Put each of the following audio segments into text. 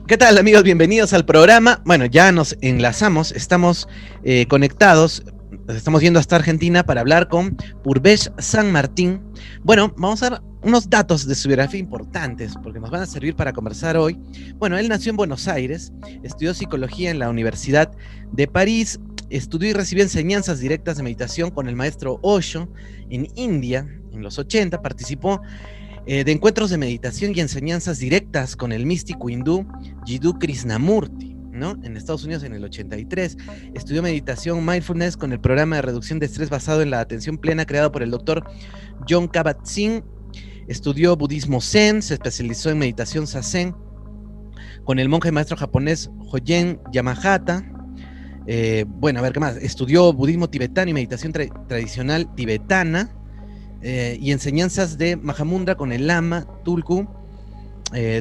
¿Qué tal, amigos? Bienvenidos al programa. Bueno, ya nos enlazamos, estamos conectados, estamos yendo hasta Argentina para hablar con Purvesh San Martín. Bueno, vamos a dar unos datos de su biografía importantes, porque nos van a servir para conversar hoy. Bueno, él nació en Buenos Aires, estudió psicología en la Universidad de París, estudió y recibió enseñanzas directas de meditación con el maestro Osho en India, en los 80, participó de encuentros de meditación y enseñanzas directas con el místico hindú Jiddu Krishnamurti, ¿no? En Estados Unidos en el 83. Estudió meditación mindfulness con el programa de reducción de estrés basado en la atención plena creado por el doctor Jon Kabat-Zinn. Estudió budismo zen, se especializó en meditación zazen con el monje maestro japonés Hojen Yamahata. Bueno, a ver qué más. Estudió budismo tibetano y meditación tradicional tibetana. Y enseñanzas de Mahamudra con el Lama Tulku.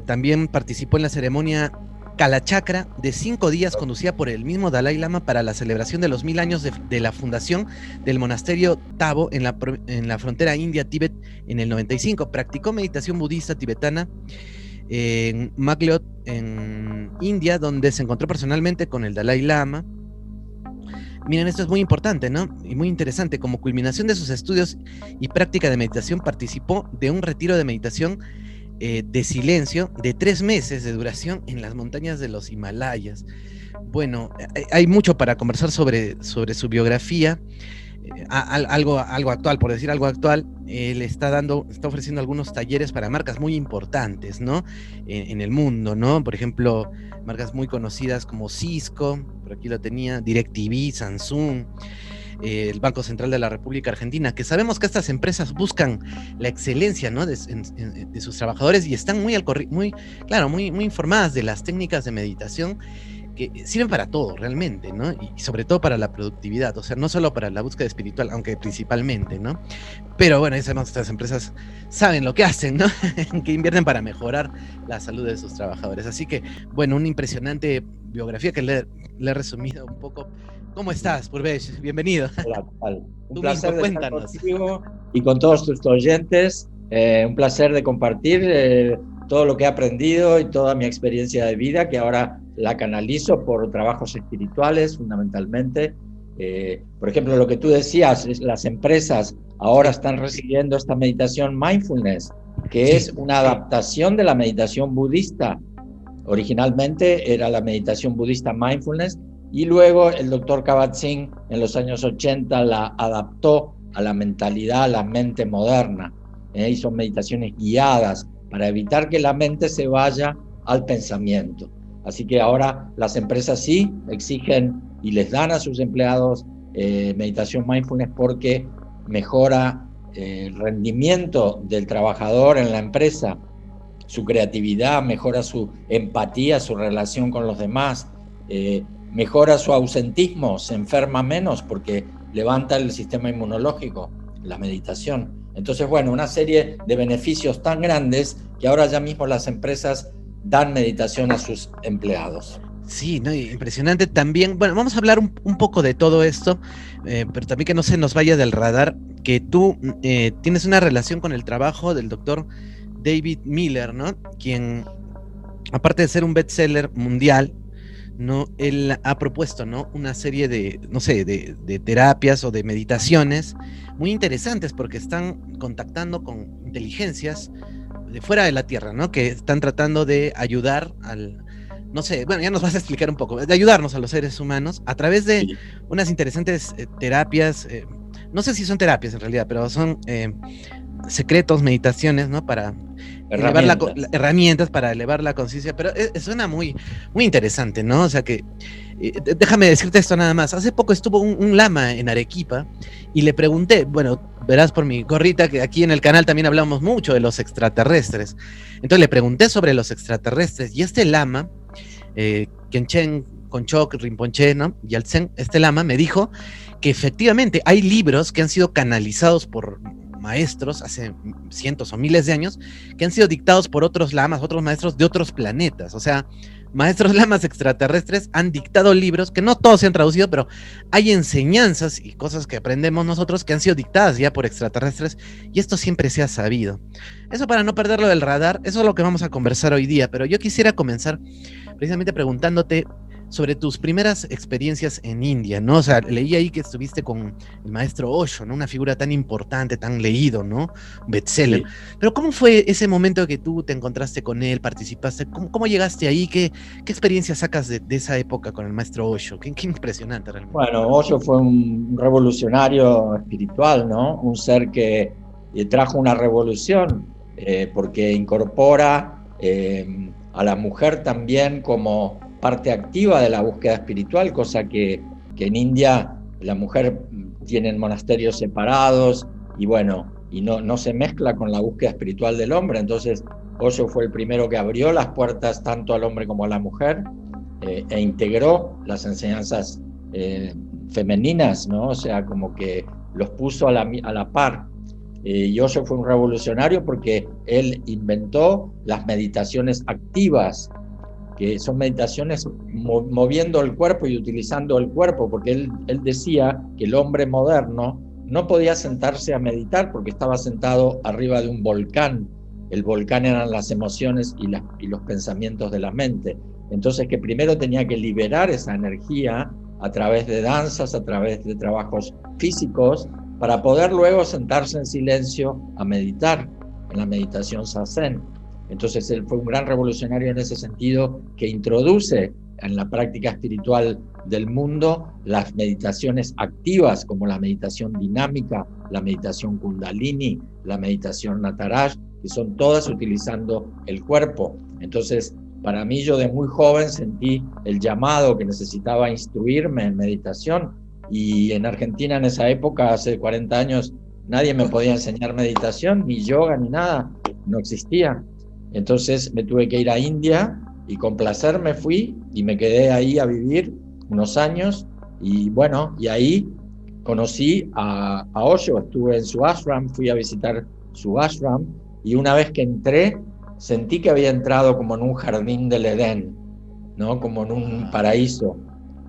También participó en la ceremonia Kalachakra de 5 días conducida por el mismo Dalai Lama para la celebración de los 1000 años de la fundación del monasterio Thabo en la frontera India-Tíbet en el 95. Practicó meditación budista tibetana en Maglot, en India, donde se encontró personalmente con el Dalai Lama. Miren, esto es muy importante, ¿no? Y muy interesante. Como culminación de sus estudios y práctica de meditación, participó de un retiro de meditación de silencio de 3 meses de duración en las montañas de los Himalayas. Bueno, hay mucho para conversar sobre su biografía. Algo actual, por decir algo actual, él está ofreciendo algunos talleres para marcas muy importantes, ¿no? En el mundo, ¿no? Por ejemplo, marcas muy conocidas como Cisco, por aquí lo tenía, DirecTV, Samsung, el Banco Central de la República Argentina, que sabemos que estas empresas buscan la excelencia, ¿no? de sus trabajadores y están muy informadas de las técnicas de meditación que sirven para todo realmente, ¿no? Y sobre todo para la productividad, o sea, no solo para la búsqueda espiritual, aunque principalmente, ¿no? Pero bueno, ya sabemos que estas empresas saben lo que hacen, ¿no? Que invierten para mejorar la salud de sus trabajadores. Así que, bueno, una impresionante biografía que le he resumido un poco. ¿Cómo estás, Purvesh? Bienvenido. Hola, Pal. Un Tú placer mismo, de estar cuéntanos. contigo y con todos tus oyentes. Un placer de compartir todo lo que he aprendido y toda mi experiencia de vida, que ahora la canalizo por trabajos espirituales fundamentalmente. Por ejemplo, lo que tú decías, las empresas ahora están recibiendo esta meditación mindfulness, que es una adaptación de la meditación budista. Originalmente era la meditación budista mindfulness, y luego el doctor Kabat-Zinn en los años 80 la adaptó a la mentalidad, a la mente moderna. Hizo meditaciones guiadas para evitar que la mente se vaya al pensamiento. Así que ahora las empresas sí exigen y les dan a sus empleados meditación mindfulness porque mejora el rendimiento del trabajador en la empresa, su creatividad, mejora su empatía, su relación con los demás, mejora su ausentismo, se enferma menos porque levanta el sistema inmunológico, la meditación. Entonces, bueno, una serie de beneficios tan grandes que ahora ya mismo las empresas dan meditación a sus empleados. Sí, ¿no? Impresionante también. Bueno, vamos a hablar un poco de todo esto, pero también que no se nos vaya del radar, que tú tienes una relación con el trabajo del doctor David Miller, ¿no? Quien, aparte de ser un bestseller mundial, ¿no? Él ha propuesto, ¿no? Una serie de, no sé, de terapias o de meditaciones muy interesantes porque están contactando con inteligencias de fuera de la Tierra, ¿no? Que están tratando de ayudar no sé, bueno, ya nos vas a explicar un poco, de ayudarnos a los seres humanos a través de unas interesantes terapias, no sé si son terapias en realidad, pero son secretos, meditaciones, ¿no? Para herramientas para elevar la conciencia, pero suena muy, muy interesante, ¿no? O sea que, déjame decirte esto nada más. Hace poco estuvo un lama en Arequipa y le pregunté, bueno, verás por mi gorrita que aquí en el canal también hablamos mucho de los extraterrestres. Entonces le pregunté sobre los extraterrestres y este lama, Khenchen Konchok Rinpoche, ¿no? Yaltsen, este lama me dijo que efectivamente hay libros que han sido canalizados por maestros hace cientos o miles de años, que han sido dictados por otros lamas, otros maestros de otros planetas. O sea, maestros lamas extraterrestres han dictado libros, que no todos se han traducido, pero hay enseñanzas y cosas que aprendemos nosotros que han sido dictadas ya por extraterrestres, y esto siempre se ha sabido. Eso para no perderlo del radar, eso es lo que vamos a conversar hoy día, pero yo quisiera comenzar precisamente preguntándote sobre tus primeras experiencias en India, ¿no? O sea, leí ahí que estuviste con el maestro Osho, ¿no? Una figura tan importante, tan leído, ¿no? Un bestseller. Sí. Pero ¿cómo fue ese momento que tú te encontraste con él, participaste? ¿Cómo llegaste ahí? ¿Qué experiencia sacas de esa época con el maestro Osho? Qué impresionante realmente. Bueno, Osho fue un revolucionario espiritual, ¿no? Un ser que trajo una revolución porque incorpora a la mujer también como parte activa de la búsqueda espiritual, cosa que en India la mujer tiene monasterios separados y bueno, y no se mezcla con la búsqueda espiritual del hombre. Entonces Osho fue el primero que abrió las puertas tanto al hombre como a la mujer e integró las enseñanzas femeninas, ¿no? O sea, como que los puso a la par. Y Osho fue un revolucionario porque él inventó las meditaciones activas, que son meditaciones moviendo el cuerpo y utilizando el cuerpo, porque él decía que el hombre moderno no podía sentarse a meditar porque estaba sentado arriba de un volcán. El volcán eran las emociones y los pensamientos de la mente. Entonces que primero tenía que liberar esa energía a través de danzas, a través de trabajos físicos, para poder luego sentarse en silencio a meditar, en la meditación Zazen. Entonces él fue un gran revolucionario en ese sentido, que introduce en la práctica espiritual del mundo las meditaciones activas, como la meditación dinámica, la meditación kundalini, la meditación nataraj, que son todas utilizando el cuerpo. Entonces, para mí, yo de muy joven sentí el llamado que necesitaba instruirme en meditación, y en Argentina en esa época, hace 40 años, nadie me podía enseñar meditación, ni yoga, ni nada, no existía. Entonces me tuve que ir a India y con placer me fui y me quedé ahí a vivir unos años y bueno, y ahí conocí a Osho, estuve en su ashram, fui a visitar su ashram y una vez que entré sentí que había entrado como en un jardín del Edén, ¿no? Como en un paraíso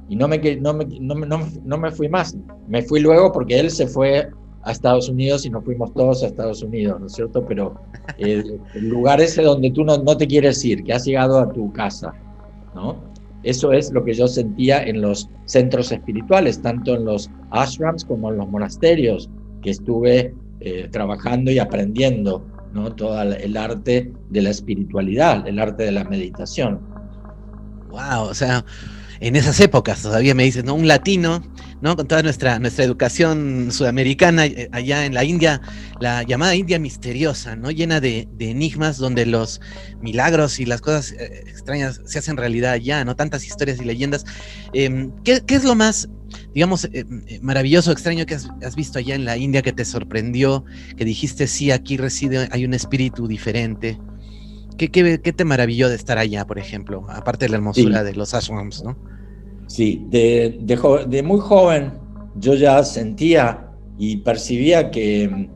y no me fui más, me fui luego porque él se fue a Estados Unidos y nos fuimos todos a Estados Unidos, ¿no es cierto? Pero el lugar ese donde tú no te quieres ir, que has llegado a tu casa, ¿no? Eso es lo que yo sentía en los centros espirituales, tanto en los ashrams como en los monasterios, que estuve trabajando y aprendiendo, ¿no? Todo el arte de la espiritualidad, el arte de la meditación. Wow, o sea, en esas épocas todavía me dices, ¿no? Un latino, ¿no? Con toda nuestra educación sudamericana allá en la India, la llamada India misteriosa, ¿no? Llena de enigmas donde los milagros y las cosas extrañas se hacen realidad allá, ¿no? Tantas historias y leyendas. ¿Qué es lo más, digamos, maravilloso, extraño que has visto allá en la India que te sorprendió, que dijiste, sí, aquí reside, hay un espíritu diferente? ¿Qué te maravilló de estar allá, por ejemplo? Aparte de la hermosura de los ashrams, ¿no? Sí, de muy joven yo ya sentía y percibía que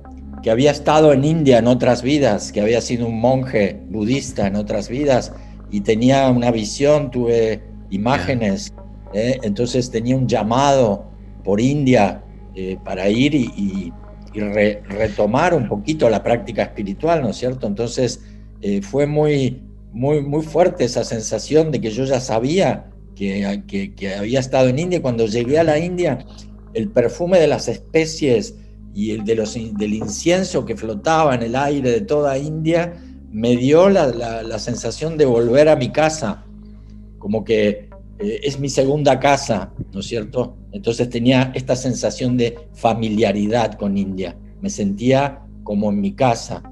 había estado en India en otras vidas, que había sido un monje budista en otras vidas y tenía una visión, tuve imágenes, entonces tenía un llamado por India para ir y retomar un poquito la práctica espiritual, ¿no es cierto? Entonces fue muy fuerte esa sensación de que yo ya sabía que había estado en India. Cuando llegué a la India, el perfume de las especies y del incienso que flotaba en el aire de toda India me dio la sensación de volver a mi casa, como que es mi segunda casa, ¿no es cierto? Entonces tenía esta sensación de familiaridad con India, me sentía como en mi casa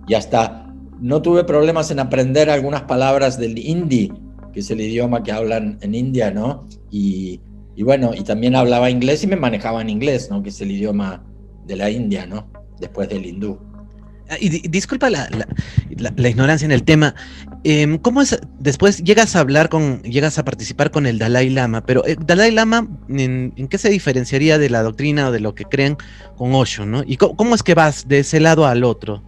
y hasta no tuve problemas en aprender algunas palabras del hindi, que es el idioma que hablan en India, ¿no? Y bueno, y también hablaba inglés y me manejaba en inglés, ¿no? Que es el idioma de la India, ¿no? Después del hindú. Y disculpa la ignorancia en el tema. ¿Cómo es? Después llegas a participar con el Dalai Lama, pero el Dalai Lama, ¿en qué se diferenciaría de la doctrina o de lo que creen con Osho, ¿no? ¿Y cómo es que vas de ese lado al otro?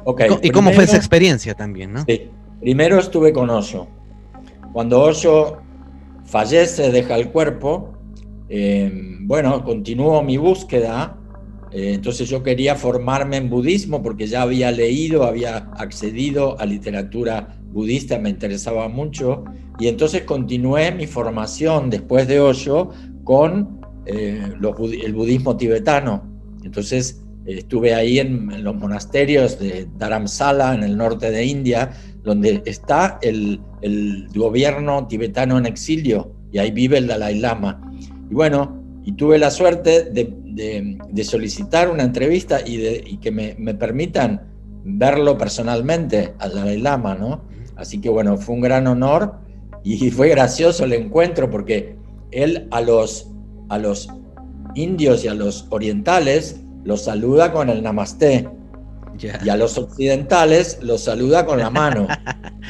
Okay, ¿Y cómo fue esa experiencia también, no? Sí, primero estuve con Osho. Cuando Osho fallece, deja el cuerpo, bueno, continúo mi búsqueda. Entonces yo quería formarme en budismo porque ya había leído, había accedido a literatura budista, me interesaba mucho, y entonces continué mi formación después de Osho con el budismo tibetano. Entonces estuve ahí en los monasterios de Dharamsala, en el norte de India, donde está el gobierno tibetano en exilio, y ahí vive el Dalai Lama. Y bueno, y tuve la suerte de solicitar una entrevista y que me permitan verlo personalmente al Dalai Lama, ¿no? Así que bueno, fue un gran honor y fue gracioso el encuentro porque él a los indios y a los orientales los saluda con el Namasté, y a los occidentales los saluda con la mano.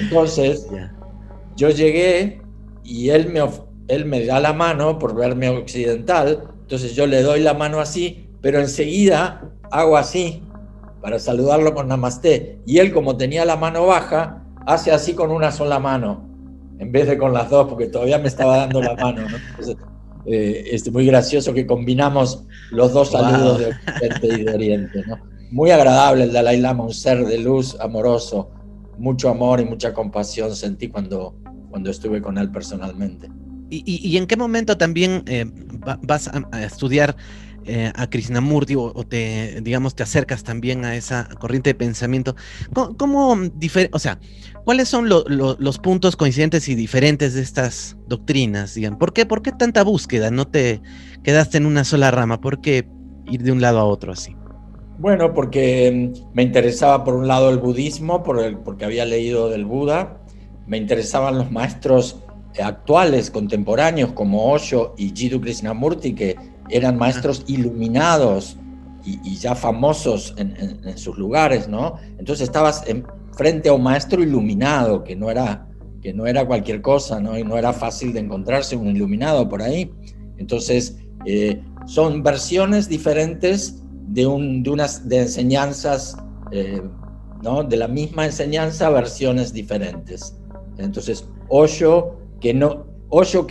Entonces, yo llegué y él me da la mano por verme occidental, entonces yo le doy la mano así, pero enseguida hago así para saludarlo con Namasté, y él, como tenía la mano baja, hace así con una sola mano en vez de con las dos, porque todavía me estaba dando la mano, ¿no? Entonces, es muy gracioso que combinamos los dos saludos de Occidente y de Oriente, ¿no? Muy agradable el Dalai Lama, un ser de luz, amoroso, mucho amor y mucha compasión sentí cuando estuve con él personalmente. ¿Y en qué momento también vas a estudiar a Krishnamurti o te acercas también a esa corriente de pensamiento? O sea, ¿cuáles son los puntos coincidentes y diferentes de estas doctrinas? Digamos? ¿Por qué tanta búsqueda? ¿No te quedaste en una sola rama? ¿Por qué ir de un lado a otro así? Bueno, porque me interesaba por un lado el budismo, porque había leído del Buda, me interesaban los maestros actuales, contemporáneos, como Osho y Jiddu Krishnamurti, que eran maestros iluminados y ya famosos en sus lugares, ¿no? Entonces estabas frente a un maestro iluminado, que no era cualquier cosa, ¿no? Y no era fácil de encontrarse un iluminado por ahí. Entonces, son versiones diferentes de enseñanzas, ¿no? De la misma enseñanza, versiones diferentes. Entonces, Osho, que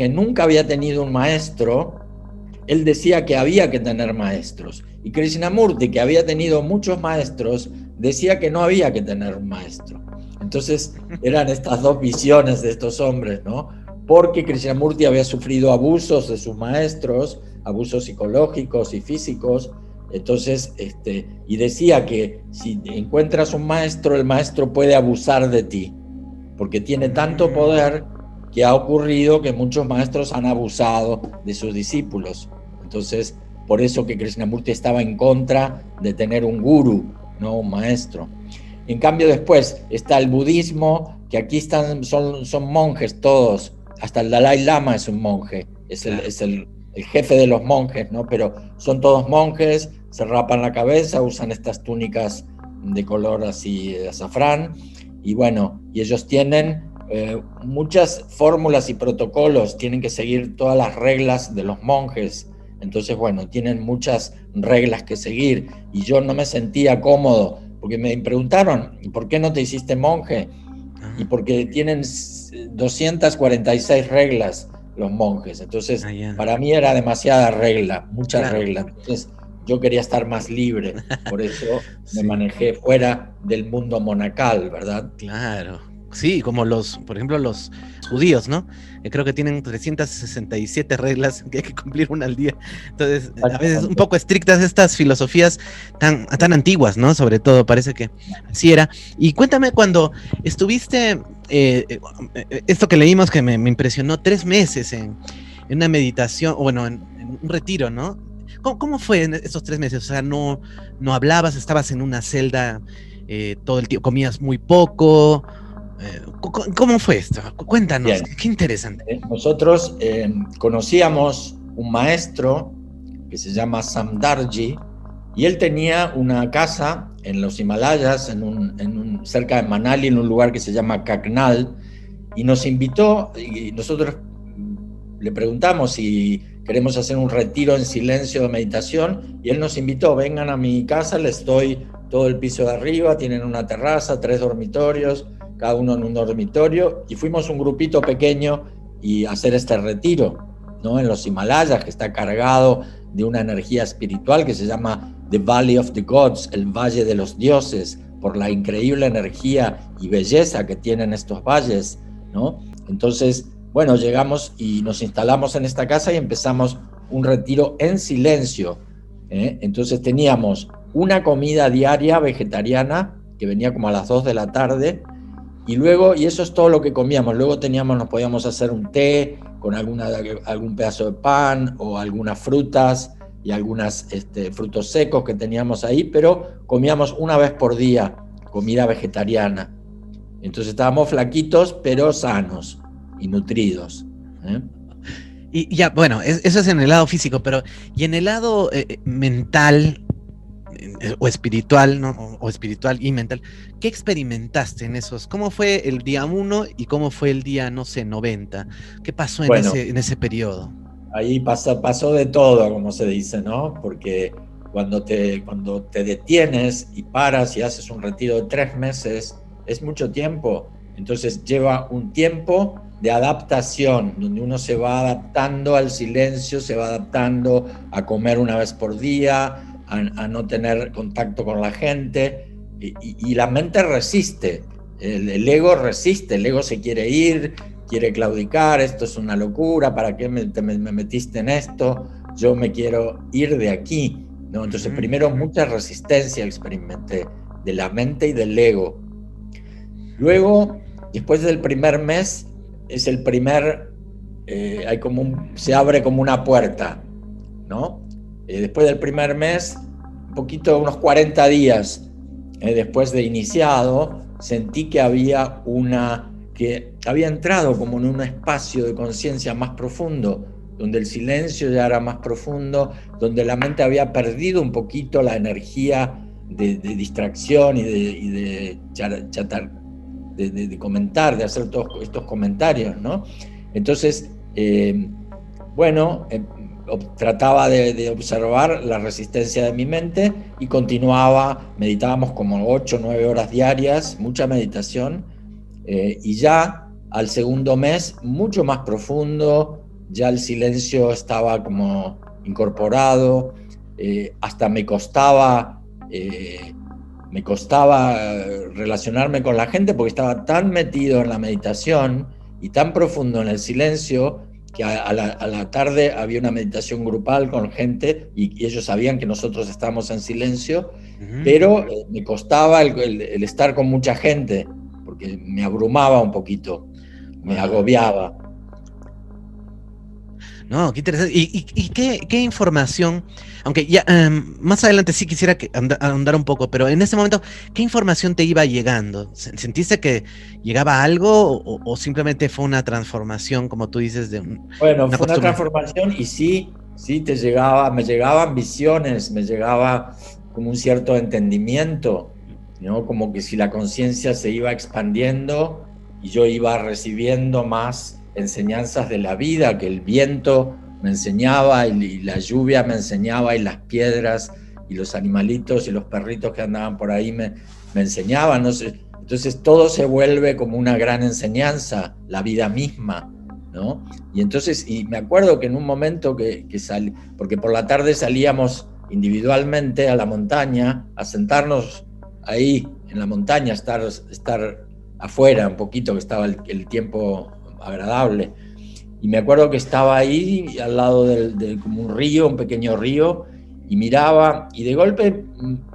nunca había tenido un maestro, él decía que había que tener maestros. Y Krishnamurti, que había tenido muchos maestros, decía que no había que tener un maestro. Entonces, eran estas dos visiones de estos hombres, ¿no? Porque Krishnamurti había sufrido abusos de sus maestros, abusos psicológicos y físicos. Entonces, y decía que si encuentras un maestro, el maestro puede abusar de ti, porque tiene tanto poder que ha ocurrido que muchos maestros han abusado de sus discípulos. Entonces, por eso que Krishnamurti estaba en contra de tener un gurú, no un maestro. En cambio, después está el budismo, que aquí son monjes todos, hasta el Dalai Lama es un monje, es el jefe de los monjes, ¿no? Pero son todos monjes, se rapan la cabeza, usan estas túnicas de color así de azafrán, y bueno, y ellos tienen muchas fórmulas y protocolos, tienen que seguir todas las reglas de los monjes. Entonces, bueno, tienen muchas reglas que seguir, y yo no me sentía cómodo, porque me preguntaron, ¿por qué no te hiciste monje? Y porque tienen 246 reglas los monjes, entonces para mí era demasiada regla, muchas reglas. Entonces yo quería estar más libre, por eso me manejé fuera del mundo monacal, ¿verdad? Claro, sí, como por ejemplo, los judíos, ¿no? Creo que tienen 367 reglas que hay que cumplir una al día. Entonces, a veces un poco estrictas estas filosofías tan antiguas, ¿no? Sobre todo, parece que así era. Y cuéntame, cuando estuviste, esto que leímos que me impresionó, 3 meses en una meditación, o bueno, en un retiro, ¿no? ¿Cómo fue en esos 3 meses? O sea, no hablabas, estabas en una celda todo el tiempo, comías muy poco. ¿Cómo fue esto? Cuéntanos. Bien. Qué interesante. Nosotros conocíamos un maestro que se llama Samdarji, y él tenía una casa en los Himalayas, cerca de Manali, en un lugar que se llama Kaknal, y nos invitó, y nosotros le preguntamos si queremos hacer un retiro en silencio de meditación, y él nos invitó: vengan a mi casa, les doy todo el piso de arriba, tienen una terraza, 3 dormitorios, cada uno en un dormitorio, y fuimos un grupito pequeño y hacer este retiro, ¿no? En los Himalayas, que está cargado de una energía espiritual que se llama The Valley of the Gods, el Valle de los Dioses, por la increíble energía y belleza que tienen estos valles, ¿no? Entonces, bueno, llegamos y nos instalamos en esta casa y empezamos un retiro en silencio, ¿eh? Entonces teníamos una comida diaria vegetariana que venía como a las 2 de la tarde, y luego, y eso es todo lo que comíamos, luego nos podíamos hacer un té con algún pedazo de pan o algunas frutas y algunos frutos secos que teníamos ahí, pero comíamos una vez por día comida vegetariana. Entonces estábamos flaquitos, pero sanos y nutridos, ¿eh? Y ya, bueno, eso es en el lado físico, pero ¿y en el lado mental o espiritual, ¿no? O espiritual y mental, ¿qué experimentaste en esos? ¿Cómo fue el día 1 y cómo fue el día, no sé, 90? ¿Qué pasó en ese periodo? Ahí pasó de todo, como se dice, ¿no? Porque cuando te detienes y paras y haces un retiro de 3 meses, es mucho tiempo. Entonces lleva un tiempo de adaptación, donde uno se va adaptando al silencio, se va adaptando a comer una vez por día, a no tener contacto con la gente, y la mente resiste, el ego resiste, el ego se quiere ir, quiere claudicar, esto es una locura, ¿para qué me metiste en esto? Yo me quiero ir de aquí, ¿no? Entonces primero mucha resistencia experimenté de la mente y del ego. Luego, después del primer mes, es el primer, se abre como una puerta, ¿no? Después del primer mes, unos 40 días después de iniciado, sentí que había entrado como en un espacio de conciencia más profundo, donde el silencio ya era más profundo, donde la mente había perdido un poquito la energía de distracción y de comentar, de hacer todos estos comentarios, ¿no? Entonces, trataba de observar la resistencia de mi mente y meditábamos como 8 o 9 horas diarias, mucha meditación, y ya al segundo mes, mucho más profundo, ya el silencio estaba como incorporado, hasta me costaba relacionarme con la gente porque estaba tan metido en la meditación y tan profundo en el silencio que a la tarde había una meditación grupal con gente y ellos sabían que nosotros estábamos en silencio, pero me costaba el estar con mucha gente porque me abrumaba un poquito, me agobiaba. No, qué interesante. ¿Y qué información? Aunque ya más adelante sí quisiera ahondar un poco, pero en ese momento, ¿qué información te iba llegando? ¿Sentiste que llegaba algo o simplemente fue una transformación, como tú dices, Bueno, fue una transformación y sí me llegaban visiones, me llegaba como un cierto entendimiento, ¿no? Como que si la conciencia se iba expandiendo y yo iba recibiendo más enseñanzas de la vida, que el viento me enseñaba y la lluvia me enseñaba y las piedras y los animalitos y los perritos que andaban por ahí me enseñaban, no sé. Entonces todo se vuelve como una gran enseñanza, la vida misma, ¿no? Y entonces, y me acuerdo que en un momento que salí, porque por la tarde salíamos individualmente a la montaña, a sentarnos ahí en la montaña, estar afuera un poquito, que estaba el tiempo agradable. Y me acuerdo que estaba ahí al lado de como un río, un pequeño río, y miraba, y de golpe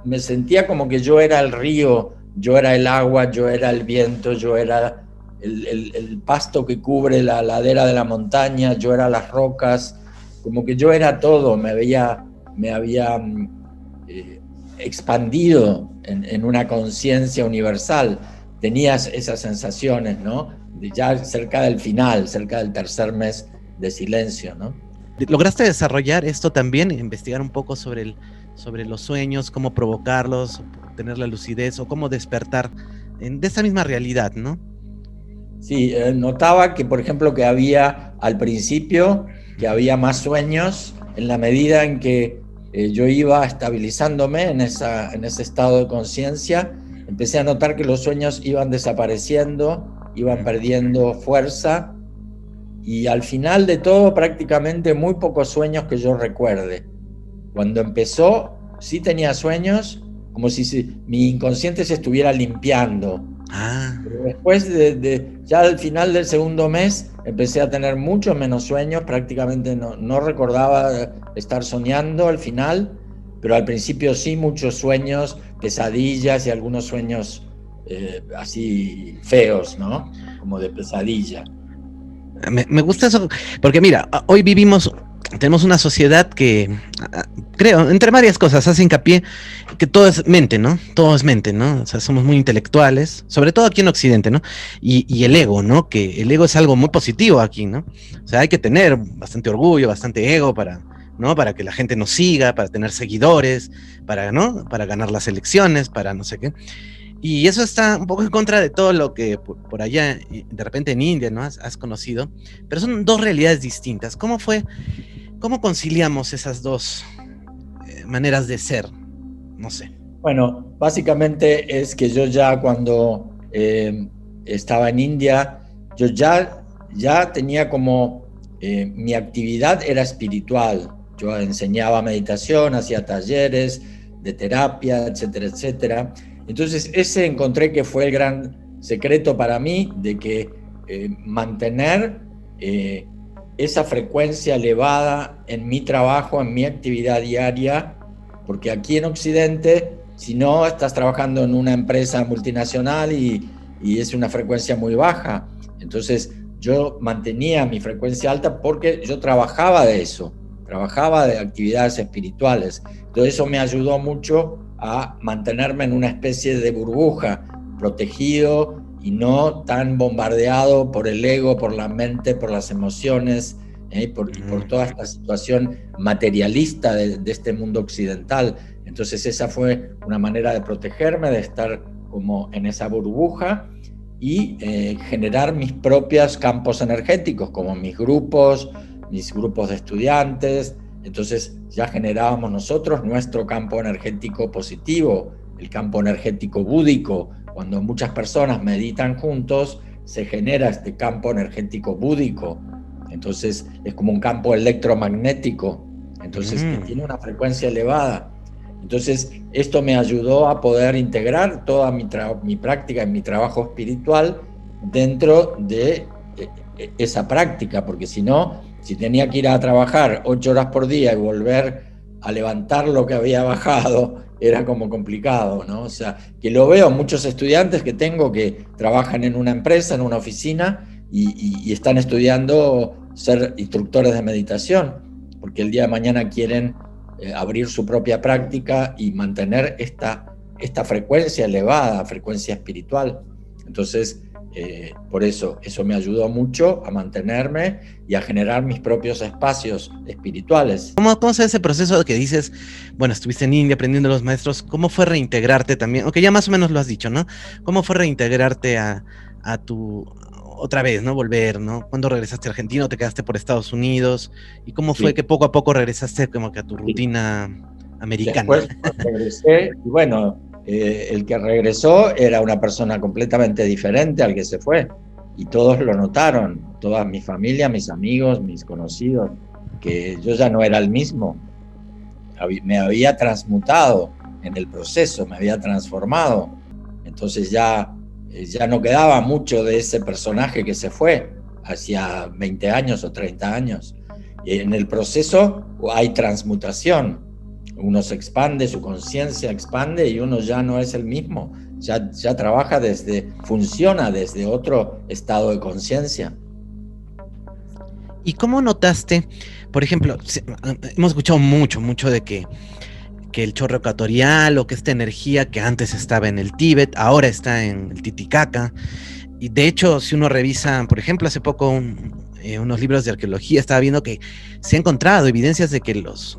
me sentía como que yo era el río, yo era el agua, yo era el viento, yo era el pasto que cubre la ladera de la montaña, yo era las rocas, como que yo era todo, me había expandido en una conciencia universal. Tenías esas sensaciones, ¿no? Ya cerca del final, cerca del tercer mes de silencio, ¿no? ¿Lograste desarrollar esto también? Investigar un poco sobre los sueños, cómo provocarlos, tener la lucidez o cómo despertar de esa misma realidad, ¿no? Sí, notaba que, por ejemplo, que había al principio, que había más sueños en la medida en que yo iba estabilizándome en ese estado de conciencia. empecé a notar que los sueños iban desapareciendo, iban perdiendo fuerza, y al final de todo prácticamente muy pocos sueños que yo recuerde. Cuando empezó, sí tenía sueños, como si mi inconsciente se estuviera limpiando. Pero después, ya al final del segundo mes, empecé a tener mucho menos sueños, prácticamente no recordaba estar soñando al final, pero al principio sí, muchos sueños, pesadillas y algunos sueños así feos, ¿no? Como de pesadilla. Me gusta eso, porque mira, hoy tenemos una sociedad que, creo, entre varias cosas, hace hincapié que todo es mente, ¿no? Todo es mente, ¿no? O sea, somos muy intelectuales, sobre todo aquí en Occidente, ¿no? Y el ego, ¿no? Que el ego es algo muy positivo aquí, ¿no? O sea, hay que tener bastante orgullo, bastante ego ¿no? Para que la gente nos siga, para tener seguidores, ¿no? Para ganar las elecciones, para no sé qué. Y eso está un poco en contra de todo lo que por allá, de repente en India, ¿no? Has conocido. Pero son dos realidades distintas. ¿Cómo conciliamos esas dos maneras de ser? No sé. Bueno, básicamente es que yo ya cuando estaba en India, yo ya tenía como mi actividad era espiritual. Yo enseñaba meditación, hacía talleres de terapia, etcétera, etcétera. Entonces ese encontré que fue el gran secreto para mí de que mantener esa frecuencia elevada en mi trabajo, en mi actividad diaria, porque aquí en Occidente, si no, estás trabajando en una empresa multinacional y es una frecuencia muy baja. Entonces yo mantenía mi frecuencia alta porque yo trabajaba de eso, trabajaba de actividades espirituales. Entonces eso me ayudó mucho a mantenerme en una especie de burbuja, protegido y no tan bombardeado por el ego, por la mente, por las emociones, por toda esta situación materialista de este mundo occidental. Entonces esa fue una manera de protegerme, de estar como en esa burbuja y generar mis propios campos energéticos, como mis grupos de estudiantes. Entonces ya generábamos nosotros nuestro campo energético positivo, el campo energético búdico. Cuando muchas personas meditan juntos, se genera este campo energético búdico. Entonces es como un campo electromagnético, entonces que tiene una frecuencia elevada. Entonces esto me ayudó a poder integrar toda mi práctica y mi trabajo espiritual dentro de esa práctica, porque si no, si tenía que ir a trabajar 8 horas por día y volver a levantar lo que había bajado, era como complicado, ¿no? O sea, que lo veo muchos estudiantes que tengo que trabajan en una empresa, en una oficina, y están estudiando ser instructores de meditación, porque el día de mañana quieren abrir su propia práctica y mantener esta frecuencia elevada, frecuencia espiritual. Entonces, por eso me ayudó mucho a mantenerme y a generar mis propios espacios espirituales. ¿Cómo fue ese proceso que dices, bueno, estuviste en India aprendiendo los maestros? ¿Cómo fue reintegrarte también? Aunque ya más o menos lo has dicho, ¿no? ¿Cómo fue reintegrarte a tu, otra vez, ¿no? Volver, ¿no? ¿Cuándo regresaste a Argentina o te quedaste por Estados Unidos? ¿Y cómo fue que poco a poco regresaste como que a tu rutina americana? Después regresé y bueno, el que regresó era una persona completamente diferente al que se fue y todos lo notaron, toda mi familia, mis amigos, mis conocidos, que yo ya no era el mismo, me había transmutado en el proceso, me había transformado, entonces ya no quedaba mucho de ese personaje que se fue hacia 20 años o 30 años. En el proceso hay transmutación, uno se expande, su conciencia expande y uno ya no es el mismo, ya trabaja funciona desde otro estado de conciencia. ¿Y cómo notaste, por ejemplo, hemos escuchado mucho de que el chorro ecuatorial o que esta energía que antes estaba en el Tíbet, ahora está en el Titicaca, y de hecho si uno revisa, por ejemplo, hace poco unos libros de arqueología, estaba viendo que se ha encontrado evidencias de que los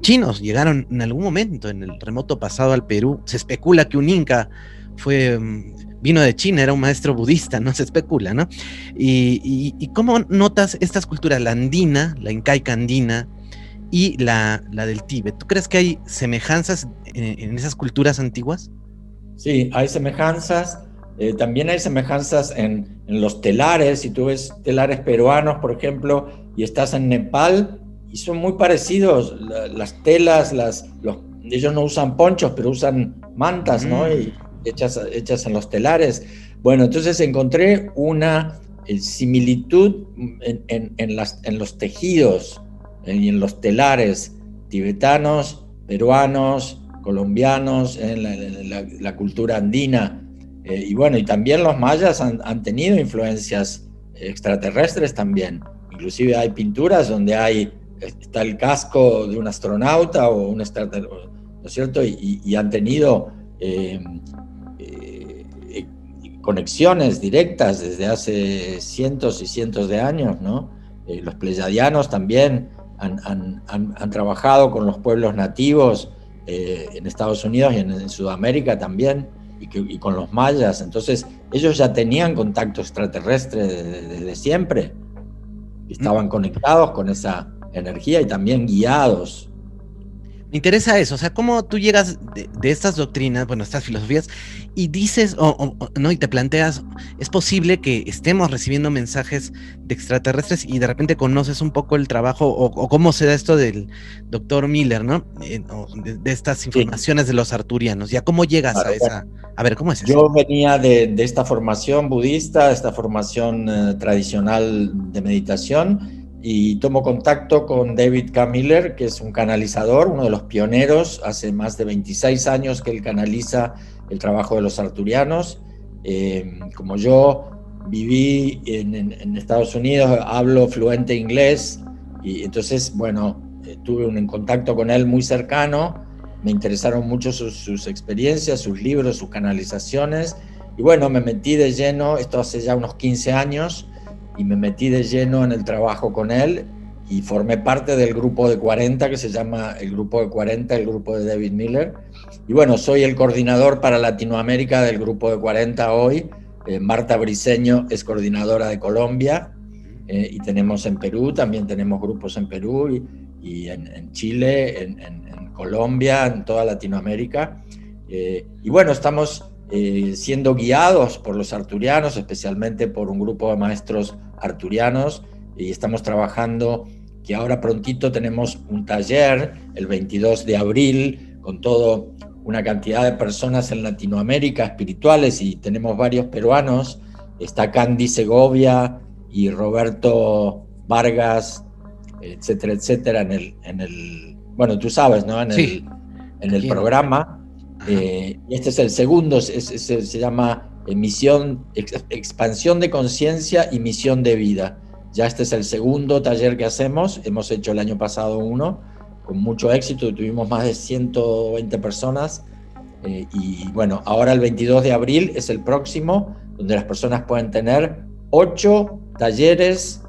chinos llegaron en algún momento en el remoto pasado al Perú. Se especula que un inca vino de China, era un maestro budista, no se especula, ¿no? Y ¿cómo notas estas culturas, la andina, la incaica andina y la del Tíbet? ¿Tú crees que hay semejanzas en esas culturas antiguas? Sí, hay semejanzas. También hay semejanzas en los telares. Si tú ves telares peruanos, por ejemplo, y estás en Nepal, y son muy parecidos. Las telas, ellos no usan ponchos, pero usan mantas, ¿no? Y hechas en los telares. Bueno, entonces encontré una similitud en los tejidos y en los telares tibetanos, peruanos, colombianos, en la cultura andina. Y bueno, y también los mayas han tenido influencias extraterrestres también. Inclusive hay pinturas donde está el casco de un astronauta o un extraterrestre, ¿no es cierto? Y han tenido conexiones directas desde hace cientos y cientos de años, ¿no? Los pleyadianos también han trabajado con los pueblos nativos en Estados Unidos y en Sudamérica también, y con los mayas. Entonces ellos ya tenían contacto extraterrestre desde siempre, estaban conectados con esa energía y también guiados. Me interesa eso, o sea, cómo tú llegas de estas doctrinas, bueno, estas filosofías, y dices, no, y te planteas, es posible que estemos recibiendo mensajes de extraterrestres y de repente conoces un poco el trabajo, o cómo se da esto del doctor Miller, ¿no? De estas informaciones de los arturianos, ¿ya cómo llegas a esa? A ver, ¿cómo es eso? Yo venía de esta formación budista, esta formación tradicional de meditación, y tomo contacto con David K. Miller, que es un canalizador, uno de los pioneros. Hace más de 26 años que él canaliza el trabajo de los arturianos. Como yo viví en Estados Unidos, hablo fluente inglés, y entonces, bueno, tuve un contacto con él muy cercano. Me interesaron mucho sus experiencias, sus libros, sus canalizaciones, y bueno, me metí de lleno, esto hace ya unos 15 años, y me metí de lleno en el trabajo con él, y formé parte del grupo de 40, que se llama el grupo de 40, el grupo de David Miller. Y bueno, soy el coordinador para Latinoamérica del grupo de 40 hoy. Marta Briceño es coordinadora de Colombia, y tenemos en Perú, también tenemos grupos en Perú, y en Chile, en Colombia, en toda Latinoamérica. Y bueno, estamos siendo guiados por los arturianos, especialmente por un grupo de maestros arturianos, y estamos trabajando, que ahora prontito tenemos un taller el 22 de abril con toda una cantidad de personas en Latinoamérica espirituales, y tenemos varios peruanos. Está Candy Segovia y Roberto Vargas, etcétera, etcétera, bueno, tú sabes, ¿no? En el programa. Este es el segundo, se llama Expansión de Conciencia y Misión de Vida. Ya este es el segundo taller que hacemos. Hemos hecho el año pasado uno con mucho éxito, tuvimos más de 120 personas, y bueno, ahora el 22 de abril es el próximo, donde las personas pueden tener 8 talleres,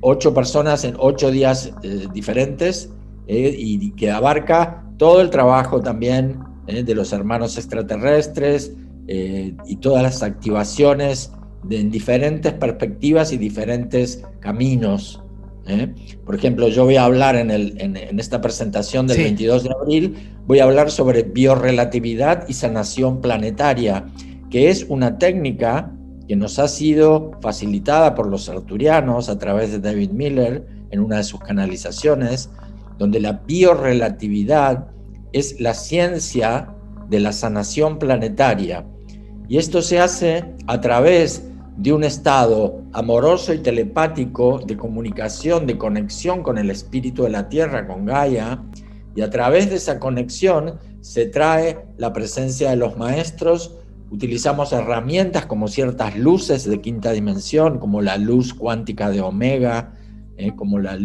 8 personas en 8 días diferentes, y que abarca todo el trabajo también de los hermanos extraterrestres, y todas las activaciones en diferentes perspectivas y diferentes caminos. Por ejemplo, yo voy a hablar en esta presentación del 22 de abril, voy a hablar sobre biorrelatividad y sanación planetaria, que es una técnica que nos ha sido facilitada por los arturianos a través de David Miller en una de sus canalizaciones, donde la biorrelatividad es la ciencia de la sanación planetaria. Y esto se hace a través de un estado amoroso y telepático de comunicación, de conexión con el espíritu de la Tierra, con Gaia, y a través de esa conexión se trae la presencia de los maestros. Utilizamos herramientas como ciertas luces de quinta dimensión, como la luz cuántica de Omega, como la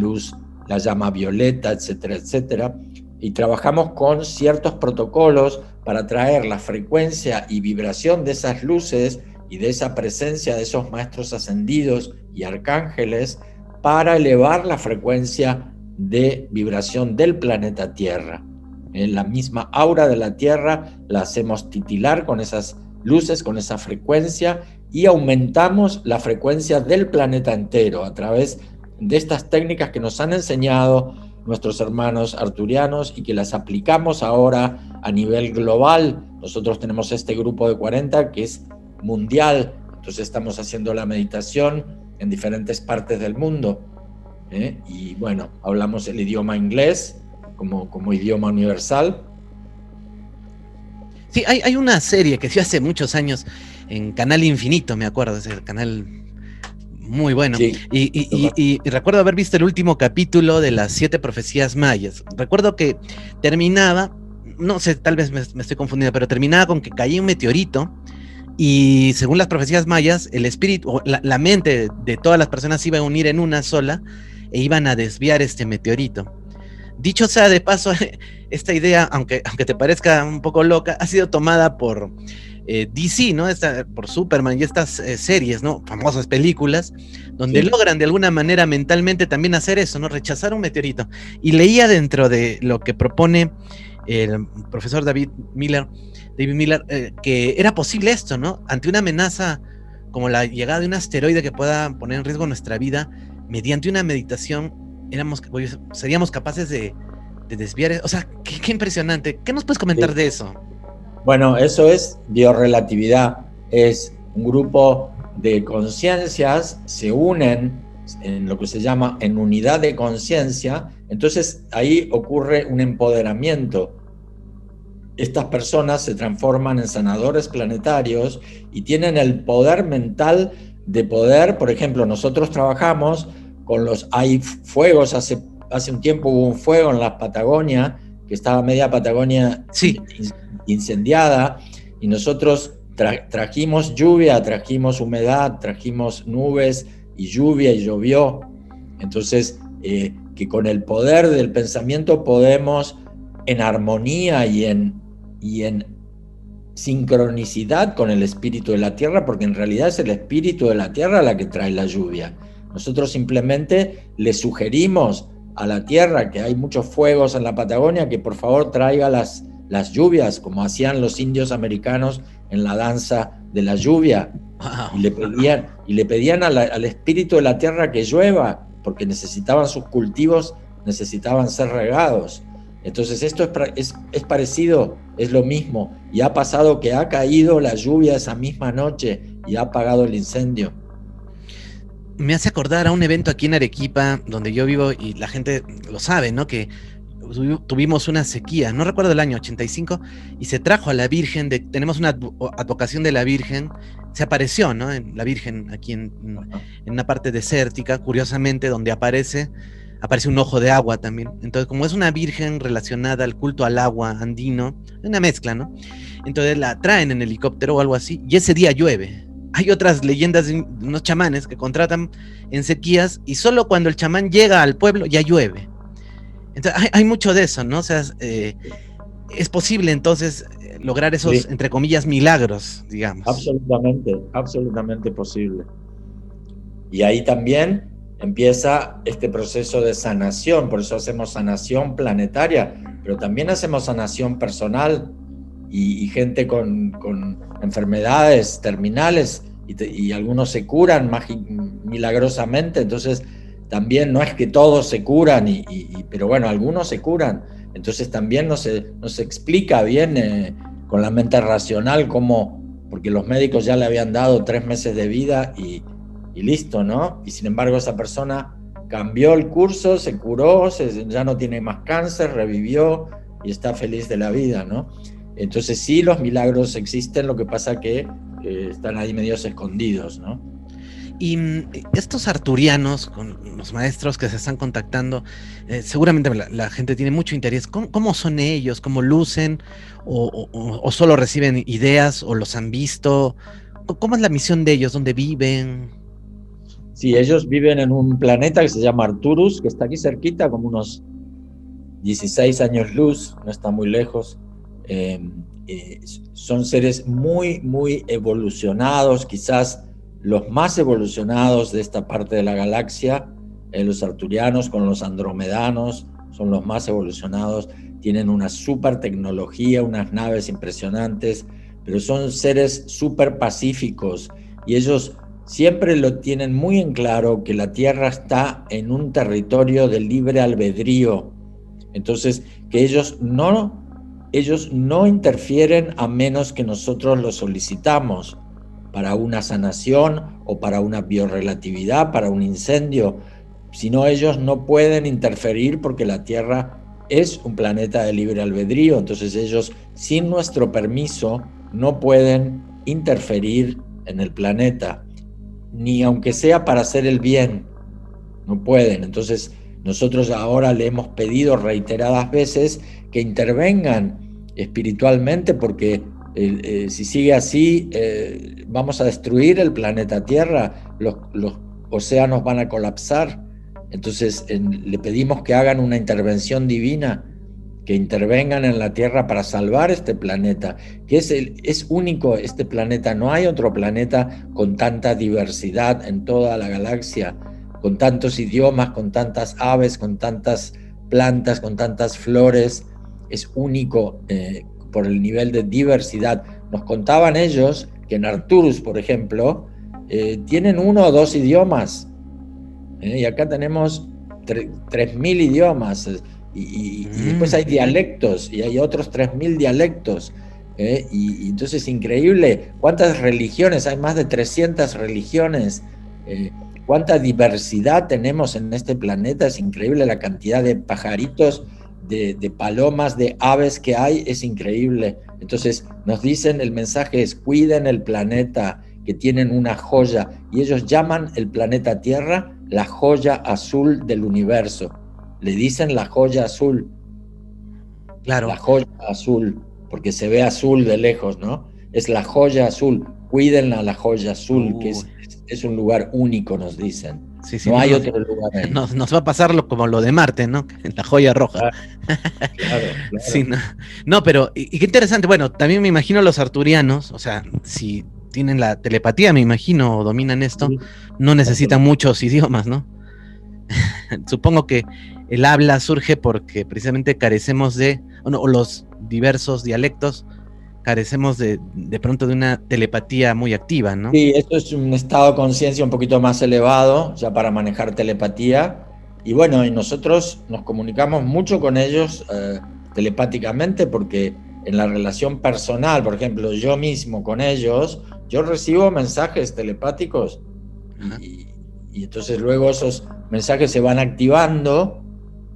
llama violeta, etcétera, etcétera, y trabajamos con ciertos protocolos para traer la frecuencia y vibración de esas luces y de esa presencia de esos maestros ascendidos y arcángeles, para elevar la frecuencia de vibración del planeta Tierra. En la misma aura de la Tierra la hacemos titilar con esas luces, con esa frecuencia, y aumentamos la frecuencia del planeta entero a través de estas técnicas que nos han enseñado nuestros hermanos arturianos, y que las aplicamos ahora a nivel global. Nosotros tenemos este grupo de 40 que es mundial, entonces estamos haciendo la meditación en diferentes partes del mundo. Y bueno, hablamos el idioma inglés como idioma universal. Sí, hay una serie que sí hace muchos años en Canal Infinito, me acuerdo, es el canal muy bueno. Sí. Y recuerdo haber visto el último capítulo de las 7 profecías mayas. Recuerdo que terminaba, no sé, tal vez me estoy confundiendo, pero terminaba con que caía un meteorito y según las profecías mayas, el espíritu, o la mente de todas las personas se iba a unir en una sola e iban a desviar este meteorito. Dicho sea de paso, esta idea, aunque te parezca un poco loca, ha sido tomada por DC, ¿no? Por Superman y estas series, ¿no? Famosas películas, donde logran de alguna manera mentalmente también hacer eso, ¿no? Rechazar un meteorito. Y leía dentro de lo que propone el profesor David Miller, que era posible esto, ¿no? Ante una amenaza como la llegada de un asteroide que pueda poner en riesgo nuestra vida, mediante una meditación seríamos capaces de desviar. O sea, qué impresionante. ¿Qué nos puedes comentar de eso? Bueno, eso es biorrelatividad. Es un grupo de conciencias, se unen en lo que se llama en unidad de conciencia, entonces ahí ocurre un empoderamiento. Estas personas se transforman en sanadores planetarios y tienen el poder mental de poder, por ejemplo, nosotros trabajamos con hay fuegos, hace un tiempo hubo un fuego en la Patagonia, que estaba media Patagonia incendiada, y nosotros trajimos lluvia, trajimos humedad, trajimos nubes y lluvia, y llovió. Entonces, que con el poder del pensamiento podemos, en armonía y en sincronicidad con el espíritu de la tierra, porque en realidad es el espíritu de la tierra la que trae la lluvia. Nosotros simplemente le sugerimos a la tierra, que hay muchos fuegos en la Patagonia, que por favor traiga las lluvias, como hacían los indios americanos en la danza de la lluvia. Wow. Y le pedían al espíritu de la tierra que llueva, porque necesitaban sus cultivos, necesitaban ser regados. Entonces esto es parecido, es lo mismo, y ha pasado que ha caído la lluvia esa misma noche y ha apagado el incendio. Me hace acordar a un evento aquí en Arequipa, donde yo vivo, y la gente lo sabe, ¿no? Que tuvimos una sequía, no recuerdo el año 85, y se trajo a la Virgen, tenemos una advocación de la Virgen, se apareció, ¿no? La Virgen aquí en una parte desértica, curiosamente, donde aparece un ojo de agua también. Entonces, como es una virgen relacionada al culto al agua andino, una mezcla, ¿no? Entonces la traen en helicóptero o algo así, y ese día llueve. Hay otras leyendas de unos chamanes que contratan en sequías y solo cuando el chamán llega al pueblo ya llueve. Entonces hay mucho de eso, ¿no? O sea, es posible entonces lograr esos, entre comillas, milagros, digamos. Absolutamente posible. Y ahí también empieza este proceso de sanación, por eso hacemos sanación planetaria, pero también hacemos sanación personal. Y gente con enfermedades terminales y algunos se curan milagrosamente, entonces también no es que todos se curan, pero bueno, algunos se curan, entonces también no se explica bien con la mente racional cómo, porque los médicos ya le habían dado 3 meses de vida y listo, ¿no? Y sin embargo esa persona cambió el curso, se curó, ya no tiene más cáncer, revivió y está feliz de la vida, ¿no? Entonces sí, los milagros existen, lo que pasa que están ahí medios escondidos, ¿no? Y estos arturianos, con los maestros que se están contactando, seguramente la gente tiene mucho interés. ¿Cómo son ellos? ¿Cómo lucen? ¿O solo reciben ideas? ¿O los han visto? ¿Cómo es la misión de ellos? ¿Dónde viven? Sí, ellos viven en un planeta que se llama Arcturus, que está aquí cerquita, como unos 16 años luz, no está muy lejos. Son seres muy, muy evolucionados, quizás los más evolucionados de esta parte de la galaxia. Los arturianos con los andromedanos son los más evolucionados, tienen una super tecnología, unas naves impresionantes, pero son seres súper pacíficos y ellos siempre lo tienen muy en claro, que la Tierra está en un territorio de libre albedrío. Entonces, que ellos no ellos no interfieren a menos que nosotros lo solicitamos para una sanación o para una biorrelatividad, para un incendio. Si no, ellos no pueden interferir porque la Tierra es un planeta de libre albedrío. Entonces ellos, sin nuestro permiso, no pueden interferir en el planeta, ni aunque sea para hacer el bien, no pueden. Entonces nosotros ahora le hemos pedido reiteradas veces que intervengan espiritualmente, porque si sigue así vamos a destruir el planeta Tierra, los océanos van a colapsar. Entonces le pedimos que hagan una intervención divina, que intervengan en la Tierra para salvar este planeta, que es único este planeta. No hay otro planeta con tanta diversidad en toda la galaxia, con tantos idiomas, con tantas aves, con tantas plantas, con tantas flores. Es único por el nivel de diversidad. Nos contaban ellos que en Arcturus, por ejemplo, tienen 1 o 2 idiomas, y acá tenemos 3.000 idiomas, y después hay dialectos, y hay otros 3.000 dialectos, y entonces es increíble cuántas religiones, hay más de 300 religiones, cuánta diversidad tenemos en este planeta. Es increíble la cantidad de pajaritos, de palomas, de aves que hay, es increíble. Entonces nos dicen, el mensaje es: cuiden el planeta, que tienen una joya, y ellos llaman el planeta Tierra la joya azul del universo. Le dicen la joya azul. Claro. La joya azul, porque se ve azul de lejos, ¿no? Es la joya azul. Cuídenla, la joya azul, que es un lugar único, nos dicen. Sí, sí, no hay otro lugar ahí. Nos va a pasar como lo de Marte, ¿no? La joya roja. Claro. Sí, no, pero, y qué interesante. Bueno, también me imagino los arturianos, o sea, si tienen la telepatía, me imagino, o dominan esto, sí, no necesitan muchos idiomas, ¿no? Supongo que el habla surge porque precisamente carecemos o los diversos dialectos, carecemos de pronto de una telepatía muy activa, ¿no? Sí, esto es un estado de conciencia un poquito más elevado, ya para manejar telepatía. Y bueno, y nosotros nos comunicamos mucho con ellos telepáticamente, porque en la relación personal, por ejemplo, yo mismo con ellos, yo recibo mensajes telepáticos, y entonces luego esos mensajes se van activando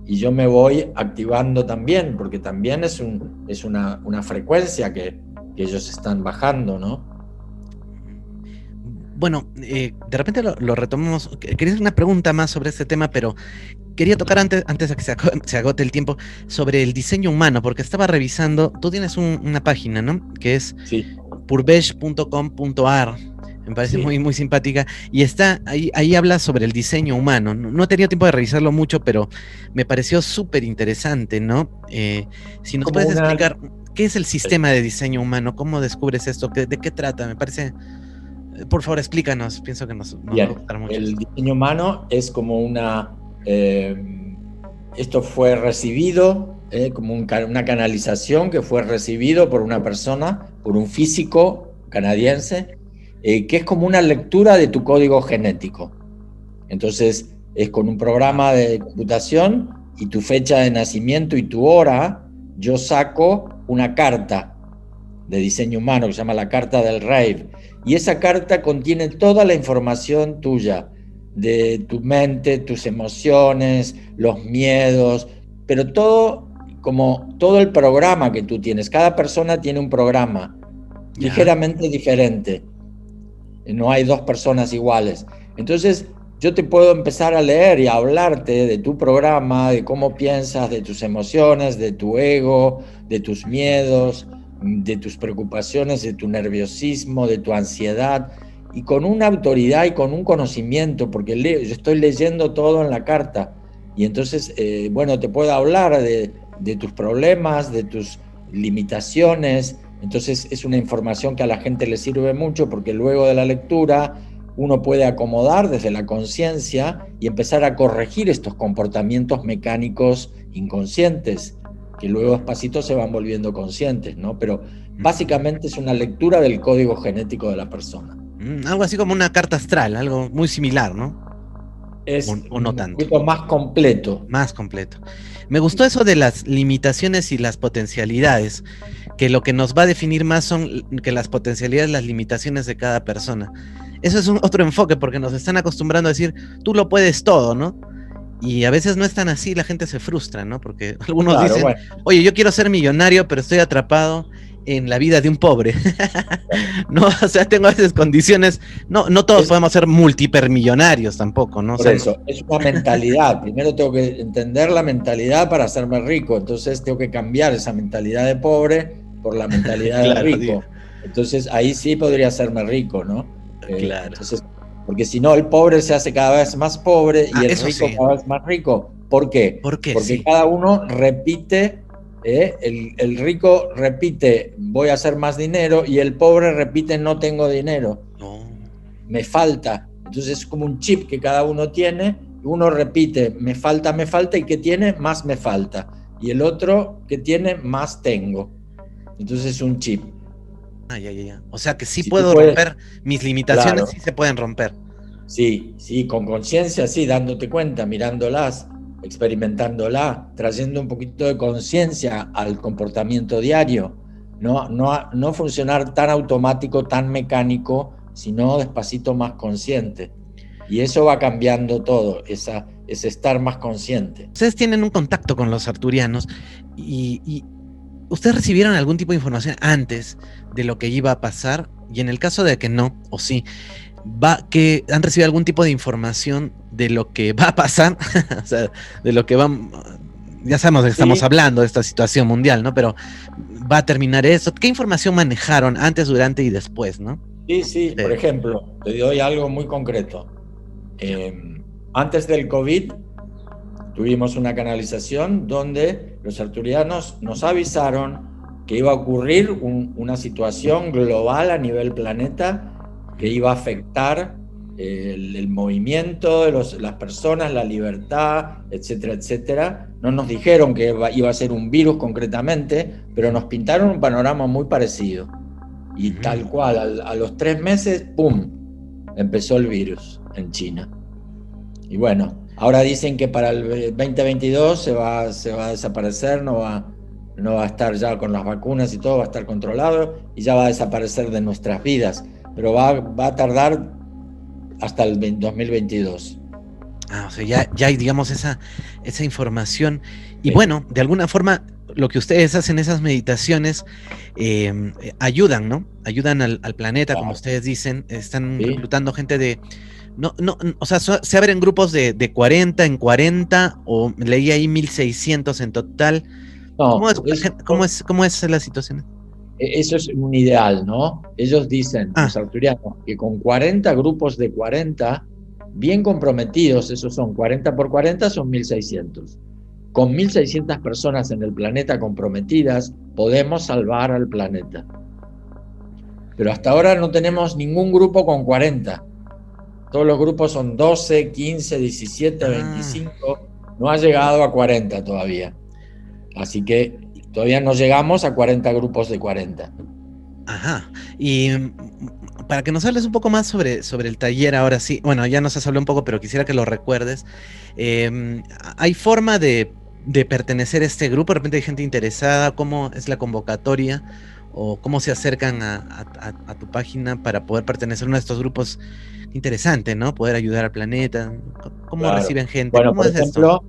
y yo me voy activando también, porque también es una frecuencia que ellos están bajando, ¿no? Bueno, de repente lo retomamos. Quería hacer una pregunta más sobre este tema, pero quería tocar antes de que se agote el tiempo, sobre el diseño humano, porque estaba revisando. Tú tienes una página, ¿no? Que es purbesh.com.ar. Me parece muy, muy simpática. Y está ahí habla sobre el diseño humano. No he tenido tiempo de revisarlo mucho, pero me pareció súper interesante, ¿no? Si nos puedes explicar qué es el sistema de diseño humano, cómo descubres esto, de qué trata, me parece. Por favor, explícanos. Pienso que nos va a gustar mucho. El diseño humano es como esto fue recibido, como una canalización que fue recibido por una persona, por un físico canadiense, que es como una lectura de tu código genético. Entonces, es con un programa de computación y tu fecha de nacimiento y tu hora, yo saco una carta de diseño humano que se llama la carta del Rave, y esa carta contiene toda la información tuya, de tu mente, tus emociones, los miedos, pero todo el programa que tú tienes. Cada persona tiene un programa ligeramente diferente. No hay 2 personas iguales. Entonces, yo te puedo empezar a leer y a hablarte de tu programa, de cómo piensas, de tus emociones, de tu ego, de tus miedos, de tus preocupaciones, de tu nerviosismo, de tu ansiedad, y con una autoridad y con un conocimiento, porque yo estoy leyendo todo en la carta, y entonces, te puedo hablar de tus problemas, de tus limitaciones. Entonces es una información que a la gente le sirve mucho, porque luego de la lectura uno puede acomodar desde la conciencia y empezar a corregir estos comportamientos mecánicos inconscientes, que luego despacito se van volviendo conscientes, ¿no? Pero básicamente es una lectura del código genético de la persona. Algo así como una carta astral, algo muy similar, ¿no? es o no un tanto. poquito más completo. Más completo. Me gustó eso de las limitaciones y las potencialidades, que lo que nos va a definir más son que las potencialidades, las limitaciones de cada persona. Eso es otro enfoque, porque nos están acostumbrando a decir, tú lo puedes todo, ¿no? Y a veces no es tan así, la gente se frustra, ¿no? Porque algunos Claro, dicen, bueno, oye, yo quiero ser millonario, pero estoy atrapado en la vida de un pobre. No, o sea, tengo a veces condiciones, no todos es podemos ser multipermillonarios tampoco, ¿no? O por sea, no, eso, es una mentalidad. Primero tengo que entender la mentalidad para hacerme rico, entonces tengo que cambiar esa mentalidad de pobre por la mentalidad de claro, rico. Entonces ahí sí podría hacerme rico, ¿no? claro. Entonces, porque si no, el pobre se hace cada vez más pobre y Ah, el eso rico sí. cada vez más rico. ¿Por qué? ¿Por qué? Porque Sí. cada uno repite, el rico repite, voy a hacer más dinero, y el pobre repite, no tengo dinero, No. me falta. Entonces es como un chip que cada uno tiene, uno repite, me falta, y que tiene, más me falta. Y el otro que tiene, más tengo. Entonces es un chip. Ah, ya. O sea que sí Si tú puedo puedes, romper mis limitaciones, claro, sí se pueden romper. sí, sí, con conciencia, sí, dándote cuenta, mirándolas, experimentándolas, trayendo un poquito de conciencia al comportamiento diario. No funcionar tan automático, tan mecánico, sino despacito más consciente. Y eso va cambiando todo, ese estar más consciente. Ustedes tienen un contacto con los arturianos y ustedes recibieron algún tipo de información antes de lo que iba a pasar, y en el caso de que no, o sí, que han recibido algún tipo de información de lo que va a pasar, o sea, de lo que va, ya sabemos de que estamos Sí, hablando de esta situación mundial, ¿no? Pero va a terminar eso. ¿Qué información manejaron antes, durante y después, ¿no? sí, por ejemplo, te doy algo muy concreto. Eh, Antes del COVID tuvimos una canalización donde los arturianos nos avisaron que iba a ocurrir una situación global a nivel planeta que iba a afectar el movimiento de las personas, la libertad, etcétera, etcétera. No nos dijeron que iba a ser un virus concretamente, pero nos pintaron un panorama muy parecido. Y tal cual, a los 3 meses, ¡pum!, empezó el virus en China. Y bueno, ahora dicen que para el 2022 se va a desaparecer, no va a estar ya con las vacunas y todo, va a estar controlado y ya va a desaparecer de nuestras vidas, pero va a tardar hasta el 2022. Ah, o sea, ya hay, digamos, esa información. Y Sí, bueno, de alguna forma, lo que ustedes hacen, esas meditaciones, ayudan, ¿no? Ayudan al planeta, como claro, ustedes dicen. Están sí. reclutando gente de. No, o sea, se abren grupos de 40 en 40, o leí ahí 1600 en total. ¿Cómo No, es, cómo es la situación? eso es un ideal, ¿no? Ellos dicen, Ah, los arturianos, que con 40 grupos de 40, bien comprometidos, esos son 40 por 40, son 1600. Con 1600 personas en el planeta comprometidas, podemos salvar al planeta. Pero hasta ahora no tenemos ningún grupo con 40. Todos los grupos son 12, 15, 17, ah. 25. No ha llegado a 40 todavía. Así que todavía no llegamos a 40 grupos de 40. Ajá. Y para que nos hables un poco más sobre el taller ahora sí, bueno, ya nos has hablado un poco, pero quisiera que lo recuerdes. ¿Hay forma de pertenecer a este grupo? De repente hay gente interesada, ¿cómo es la convocatoria? ¿O cómo se acercan a tu página para poder pertenecer a uno de estos grupos? Interesante, ¿no? Poder ayudar al planeta. ¿Cómo Claro. reciben gente? Bueno, ¿Cómo por es esto? ejemplo,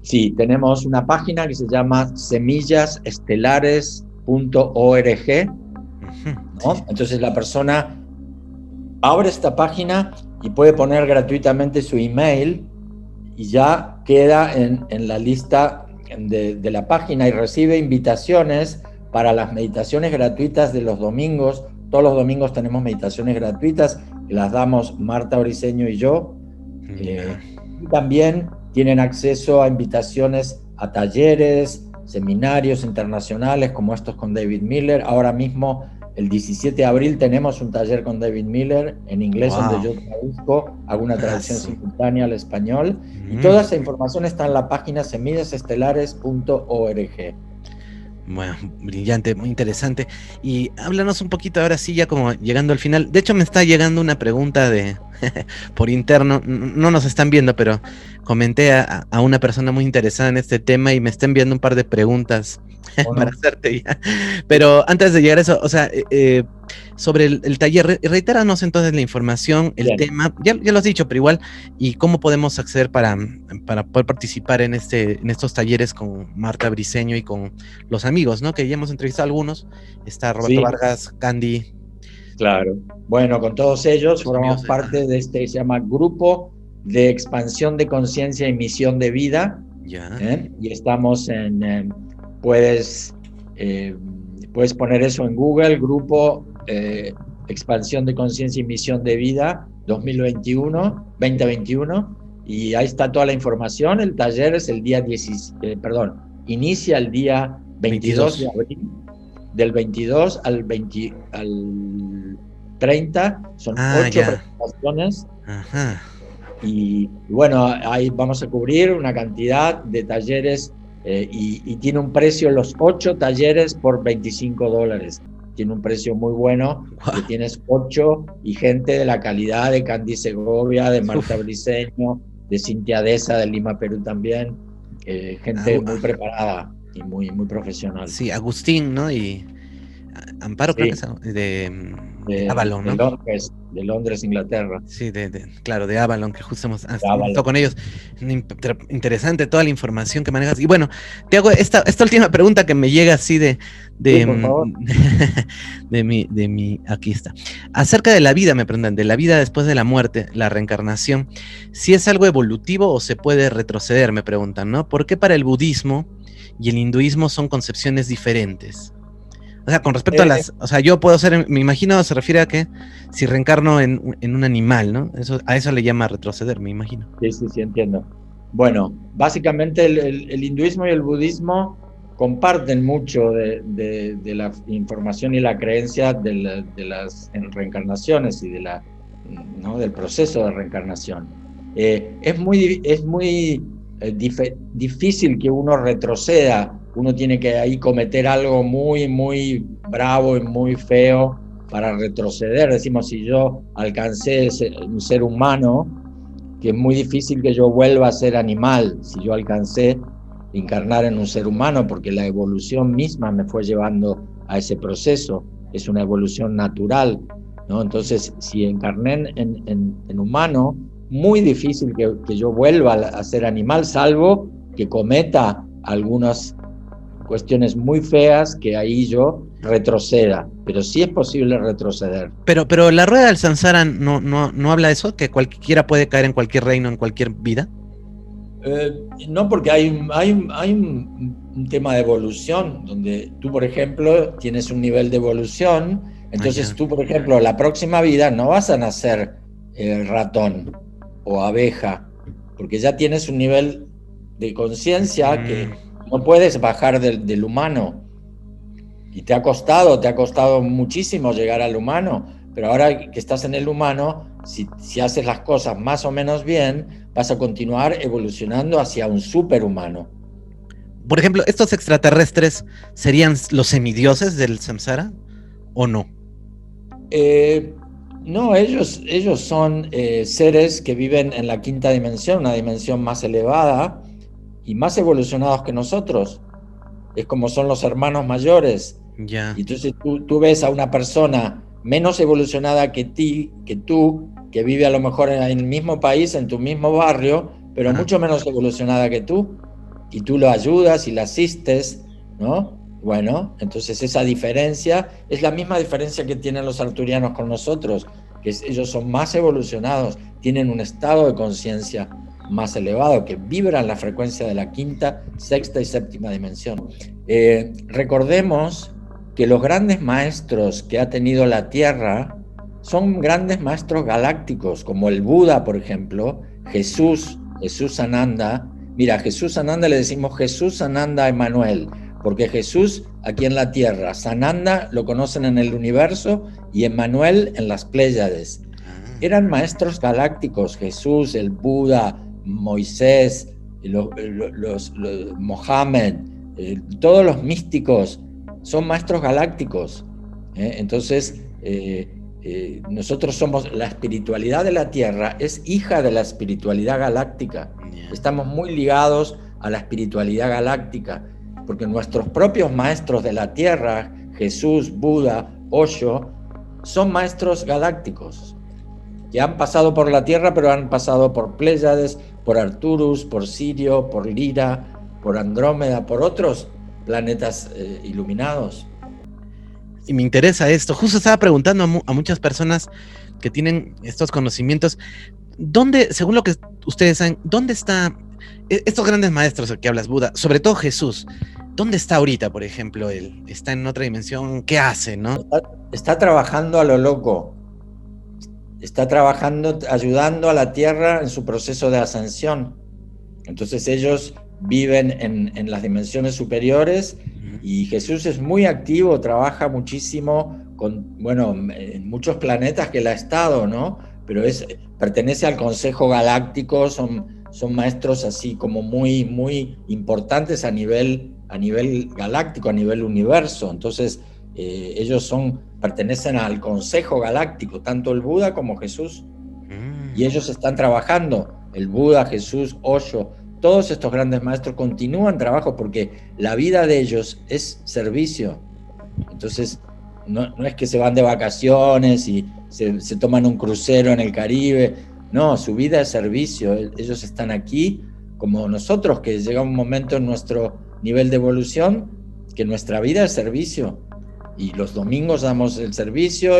sí, tenemos una página que se llama semillasestelares.org, Ujú, sí, ¿no? Entonces la persona abre esta página y puede poner gratuitamente su email y ya queda en la lista de la página y recibe invitaciones para las meditaciones gratuitas de los domingos. Todos los domingos tenemos meditaciones gratuitas que las damos Marta Briceño y yo. ya. Y también tienen acceso a invitaciones a talleres, seminarios internacionales como estos con David Miller. Ahora mismo, el 17 de abril, tenemos un taller con David Miller en inglés donde Wow. yo traduzco, hago una traducción simultánea al español. Y Mm. toda esa información está en la página semillasestelares.org. Bueno, brillante, muy interesante. Y háblanos un poquito ahora sí, ya como llegando al final. De hecho, me está llegando una pregunta de por interno. No nos están viendo, pero comenté a una persona muy interesada en este tema y me está enviando un par de preguntas ¿O para no? hacerte ya. Pero antes de llegar a eso, o sea, sobre el taller, reitéranos entonces la información, el Bien. tema, ya lo has dicho, pero igual, y cómo podemos acceder para poder participar en estos talleres con Marta Briceño y con los amigos, ¿no? Que ya hemos entrevistado a algunos. Está Roberto Sí, Vargas, Candy, claro. Bueno, con todos ellos los amigos formamos de... parte de este que se llama Grupo de Expansión de Conciencia y Misión de Vida. Ya. Y estamos puedes, eh, puedes poner eso en Google, Grupo Expansión de Conciencia y Misión de Vida 2021, y ahí está toda la información. El taller es el día inicia el día 22 de 22. abril, del 22 al 30, son Ah, 8 ya. presentaciones. Ajá. Y bueno, ahí vamos a cubrir una cantidad de talleres y tiene un precio, los 8 talleres por $25. Tiene un precio muy bueno, porque Wow. tienes 8 y gente de la calidad de Candy Segovia, de Marta Uf. Briceño, de Cintia Deza, de Lima, Perú también. Gente muy preparada y muy profesional. Sí, Agustín, ¿no? Y Amparo, creo que Sí, es de Avalon, ¿no? de Londres, Inglaterra. Sí, claro, de Avalon, que justo De hemos estado con Avalon. ellos. Interesante toda la información que manejas. Y bueno, te hago esta última pregunta que me llega así Sí, de, por favor. aquí está. Acerca de la vida, me preguntan, de la vida después de la muerte, la reencarnación, si es algo evolutivo o se puede retroceder, me preguntan, ¿no? ¿Por qué para el budismo y el hinduismo son concepciones diferentes? O sea, con respecto a Eh, o sea, yo puedo ser, me imagino, se refiere a que si reencarno en un animal, ¿no? A eso le llama retroceder, me imagino. sí, entiendo. Bueno, básicamente el hinduismo y el budismo comparten mucho de la información y la creencia de las reencarnaciones y ¿no? del proceso de reencarnación. Es muy difícil que uno retroceda. Uno tiene que ahí cometer algo muy bravo y muy feo para retroceder. Decimos, si yo alcancé un ser humano, que es muy difícil que yo vuelva a ser animal si yo alcancé encarnar en un ser humano, porque la evolución misma me fue llevando a ese proceso, es una evolución natural, ¿no? Entonces, si encarné en humano, muy difícil que yo vuelva a ser animal, salvo que cometa algunas cuestiones muy feas que ahí yo retroceda, pero sí es posible retroceder. Pero la rueda del samsara no habla de eso, que cualquiera puede caer en cualquier reino, en cualquier vida. No, porque hay un tema de evolución, donde tú, por ejemplo, tienes un nivel de evolución, entonces tú, por ejemplo, la próxima vida no vas a nacer ratón o abeja, porque ya tienes un nivel de conciencia que no puedes bajar del humano. Y te ha costado muchísimo llegar al humano, pero ahora que estás en el humano, si haces las cosas más o menos bien, vas a continuar evolucionando hacia un superhumano. Por ejemplo, ¿estos extraterrestres serían los semidioses del samsara o no? No, ellos son seres que viven en la quinta dimensión, una dimensión más elevada y más evolucionados que nosotros. Es como son los hermanos mayores. Ya. Y entonces tú ves a una persona menos evolucionada que tú, que vive a lo mejor en el mismo país, en tu mismo barrio, pero mucho menos evolucionada que tú, y tú lo ayudas y la asistes, ¿no? Bueno, entonces esa diferencia es la misma diferencia que tienen los arturianos con nosotros, que ellos son más evolucionados, tienen un estado de conciencia más elevado, que vibran la frecuencia de la quinta, sexta y séptima dimensión. Recordemos que los grandes maestros que ha tenido la Tierra son grandes maestros galácticos, como el Buda, por ejemplo, Jesús Sananda. Mira, a Jesús Sananda le decimos Jesús Sananda Emanuel, porque Jesús aquí en la Tierra, Sananda lo conocen en el universo y Emanuel en las Pléyades. Eran maestros galácticos, Jesús, el Buda, Moisés, los Mohammed, todos los místicos son maestros galácticos. Entonces, nosotros somos, la espiritualidad de la Tierra es hija de la espiritualidad galáctica. Estamos muy ligados a la espiritualidad galáctica, porque nuestros propios maestros de la Tierra, Jesús, Buda, Osho, son maestros galácticos, que han pasado por la Tierra, pero han pasado por Pléyades, por Arcturus, por Sirio, por Lira, por Andrómeda, por otros planetas iluminados. Y me interesa esto. Justo estaba preguntando a muchas personas que tienen estos conocimientos, ¿dónde, según lo que ustedes saben, dónde está estos grandes maestros que hablas, Buda, sobre todo Jesús? ¿Dónde está ahorita, por ejemplo, él? ¿Está en otra dimensión? ¿Qué hace, no? Está trabajando a lo loco. Está trabajando, ayudando a la Tierra en su proceso de ascensión. Entonces ellos viven en las dimensiones superiores y Jesús es muy activo, trabaja muchísimo en muchos planetas que él ha estado, ¿no? Pero pertenece al Consejo Galáctico, son maestros así como muy, muy importantes a nivel galáctico, a nivel universo. Entonces ellos pertenecen al Consejo Galáctico, tanto el Buda como Jesús. Y ellos están trabajando, el Buda, Jesús, Osho, todos estos grandes maestros continúan trabajo porque la vida de ellos es servicio. Entonces, no es que se van de vacaciones y se toman un crucero en el Caribe. No, su vida es servicio. Ellos están aquí como nosotros, que llega un momento en nuestro nivel de evolución que nuestra vida es servicio. Y los domingos damos el servicio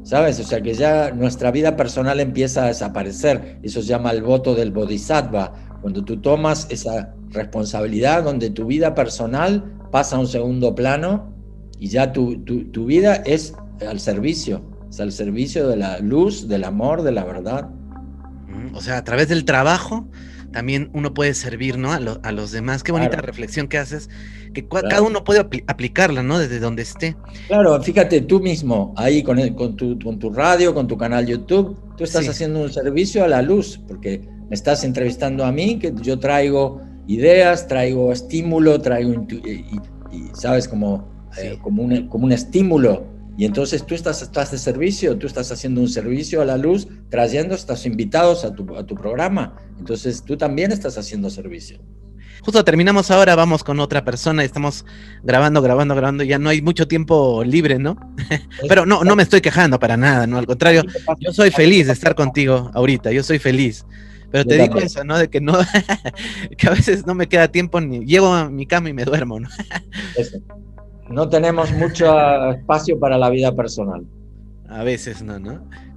¿sabes? O sea que ya nuestra vida personal empieza a desaparecer. Eso se llama el voto del Bodhisattva. Cuando tú tomas esa responsabilidad donde tu vida personal pasa a un segundo plano y ya tu vida es al servicio. Es al servicio de la luz, del amor, de la verdad. O sea, a través del trabajo también uno puede servir, ¿no? A los demás. Qué bonita reflexión que haces, que cada uno puede aplicarla, ¿no? Desde donde esté. Claro, fíjate tú mismo, ahí con tu radio, con tu canal YouTube, tú estás haciendo un servicio a la luz, porque me estás entrevistando a mí, que yo traigo ideas, traigo estímulo, ¿sabes? Como un estímulo. Y entonces tú estás de servicio, tú estás haciendo un servicio a la luz, trayendo estos invitados a tu programa. Entonces tú también estás haciendo servicio. Justo terminamos ahora, vamos con otra persona, estamos grabando, ya no hay mucho tiempo libre, ¿no? Pero no me estoy quejando para nada, ¿no? Al contrario, yo soy feliz de estar contigo ahorita, yo soy feliz. Pero te digo eso, ¿no? De que no, que a veces no me queda tiempo, ni llego a mi cama y me duermo, ¿no? No tenemos mucho espacio para la vida personal. A veces no.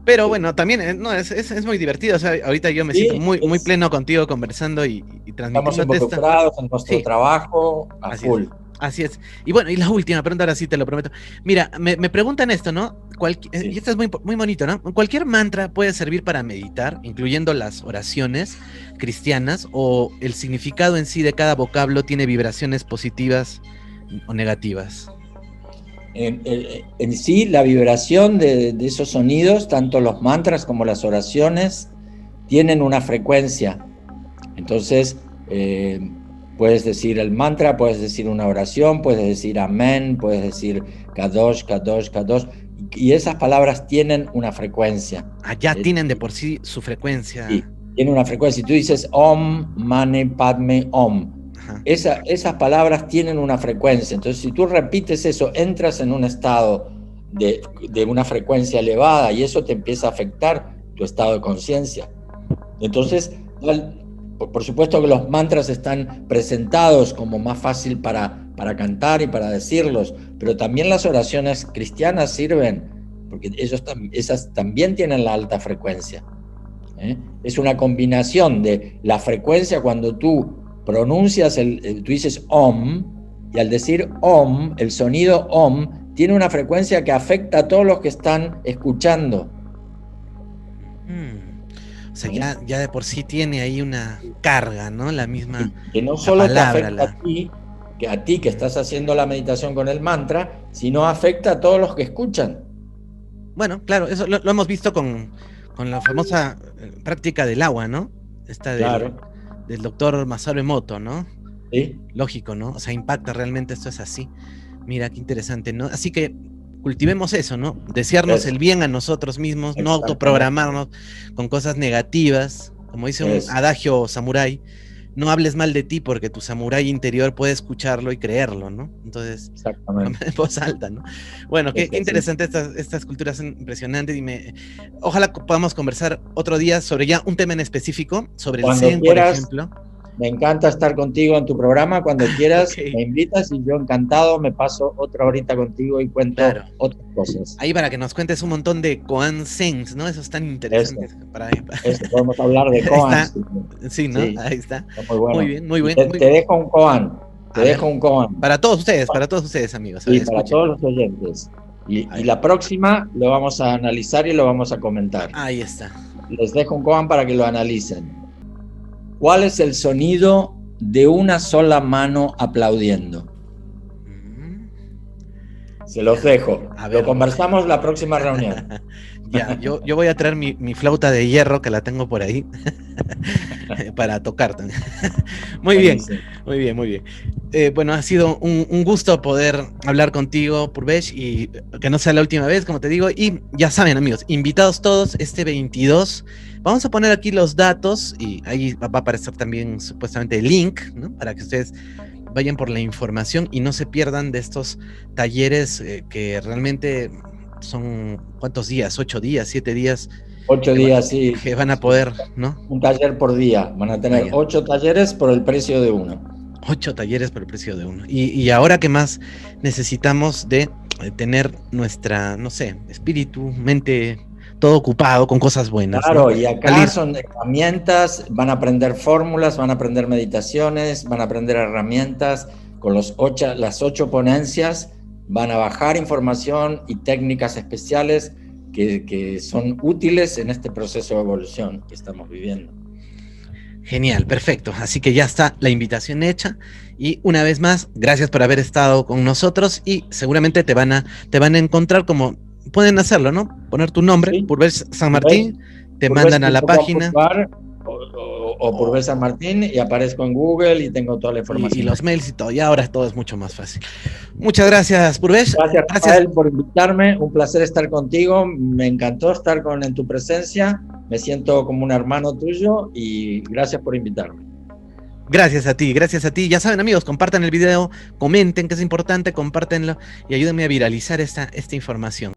Pero bueno, también es muy divertido. O sea, ahorita yo me siento muy pleno contigo conversando y transmitiendo. Estamos involucrados en nuestro trabajo a full. Así es. Y bueno, y la última pregunta, ahora sí te lo prometo. Mira, me preguntan esto, ¿no? Y esto es muy bonito, ¿no? ¿Cualquier mantra puede servir para meditar, incluyendo las oraciones cristianas, o el significado en sí de cada vocablo tiene vibraciones positivas o negativas? En sí, la vibración de esos sonidos, tanto los mantras como las oraciones, tienen una frecuencia. Entonces, puedes decir el mantra, puedes decir una oración, puedes decir amén, puedes decir kadosh, kadosh, kadosh, y esas palabras tienen una frecuencia. Ya tienen de por sí su frecuencia. Sí, tienen una frecuencia. Si tú dices Om, Mane, Padme, Om, esas palabras tienen una frecuencia. Entonces, si tú repites eso, entras en un estado de una frecuencia elevada y eso te empieza a afectar tu estado de conciencia. Entonces, por supuesto que los mantras están presentados como más fácil para cantar y para decirlos, pero también las oraciones cristianas sirven, porque esas también tienen la alta frecuencia. Es una combinación de la frecuencia cuando tú pronuncias, tú dices Om, y al decir Om, el sonido Om tiene una frecuencia que afecta a todos los que están escuchando. O sea, ya de por sí tiene ahí una carga, ¿no? La misma. Que no solo palabra, te afecta a ti que estás haciendo la meditación con el mantra, sino afecta a todos los que escuchan. Bueno, claro, eso lo hemos visto con la famosa práctica del agua, ¿no? Esta del doctor Masaru Emoto, ¿no? Sí, Lógico, ¿no? O sea, impacta realmente, esto es así. Mira, qué interesante, ¿no? Así que cultivemos eso, ¿no? Desearnos eso, el bien a nosotros mismos, no exactamente. autoprogramarnos con cosas negativas. Como dice un Eso, adagio samurái, no hables mal de ti porque tu samurái interior puede escucharlo y creerlo, ¿no? Entonces, exactamente. en voz alta, ¿no? Bueno, qué, Es qué así. interesante estas culturas, son impresionantes. Ojalá podamos conversar otro día sobre ya un tema en específico, sobre el Cuando Zen, por quieras, ejemplo. me encanta estar contigo en tu programa. Cuando Ok, quieras, me invitas y yo encantado me paso otra horita contigo y cuento claro. otras cosas. Ahí para que nos cuentes un montón de Koan Sens, ¿no? Esos tan Eso, interesantes eso. Podemos hablar de Ahí koans. está. Sí, ¿no? Sí, Ahí está. está muy Muy bueno. bien, muy Y bien. te dejo un koan. Te A ver, dejo un koan. para todos ustedes, amigos. A ver, Y para escuchen. todos los oyentes. A Y ver, la próxima lo vamos a analizar y lo vamos a comentar. ahí está. Les dejo un koan para que lo analicen. ¿Cuál es el sonido de una sola mano aplaudiendo? Mm, Se los ya, dejo. a Lo ver. conversamos la próxima reunión. Ya, yo voy a traer mi flauta de hierro que la tengo por ahí para tocar también. Muy bien, Buenísimo. muy bien, muy bien. Bueno, ha sido un gusto poder hablar contigo, Purvesh, y que no sea la última vez, como te digo. Y ya saben, amigos, invitados todos este 22. Vamos a poner aquí los datos y ahí va a aparecer también supuestamente el link, ¿no? Para que ustedes vayan por la información y no se pierdan de estos talleres que realmente son, ¿cuántos días? 8 días, 7 días 8 días, sí. que van a poder, ¿no? Un taller por día. Van a tener Vaya. 8 talleres por el precio de uno. 8 talleres por el precio de uno. Y ahora que más necesitamos de tener nuestra, no sé, espíritu, mente, todo ocupado con cosas buenas, ¿no? Claro, y acá Salir. son herramientas, van a aprender fórmulas, van a aprender meditaciones, van a aprender herramientas. Con las 8 ponencias van a bajar información y técnicas especiales que son útiles en este proceso de evolución que estamos viviendo. Genial, perfecto. Así que ya está la invitación hecha. Y una vez más, gracias por haber estado con nosotros y seguramente te van a encontrar como pueden hacerlo, ¿no? Poner tu nombre, Sí, Purvesh San Purves, Martín, te mandan a la página purves.com.ar o Purves San Martín y aparezco en Google y tengo toda la y información los ahí. mails y todo. Y ahora todo es mucho más fácil. Muchas gracias, Purvesh. Gracias, Gracias. Rafael, por invitarme. Un placer estar contigo. Me encantó estar en tu presencia. Me siento como un hermano tuyo y gracias por invitarme. Gracias a ti, gracias a ti. Ya saben, amigos, compartan el video, comenten que es importante, compártenlo y ayúdenme a viralizar esta información.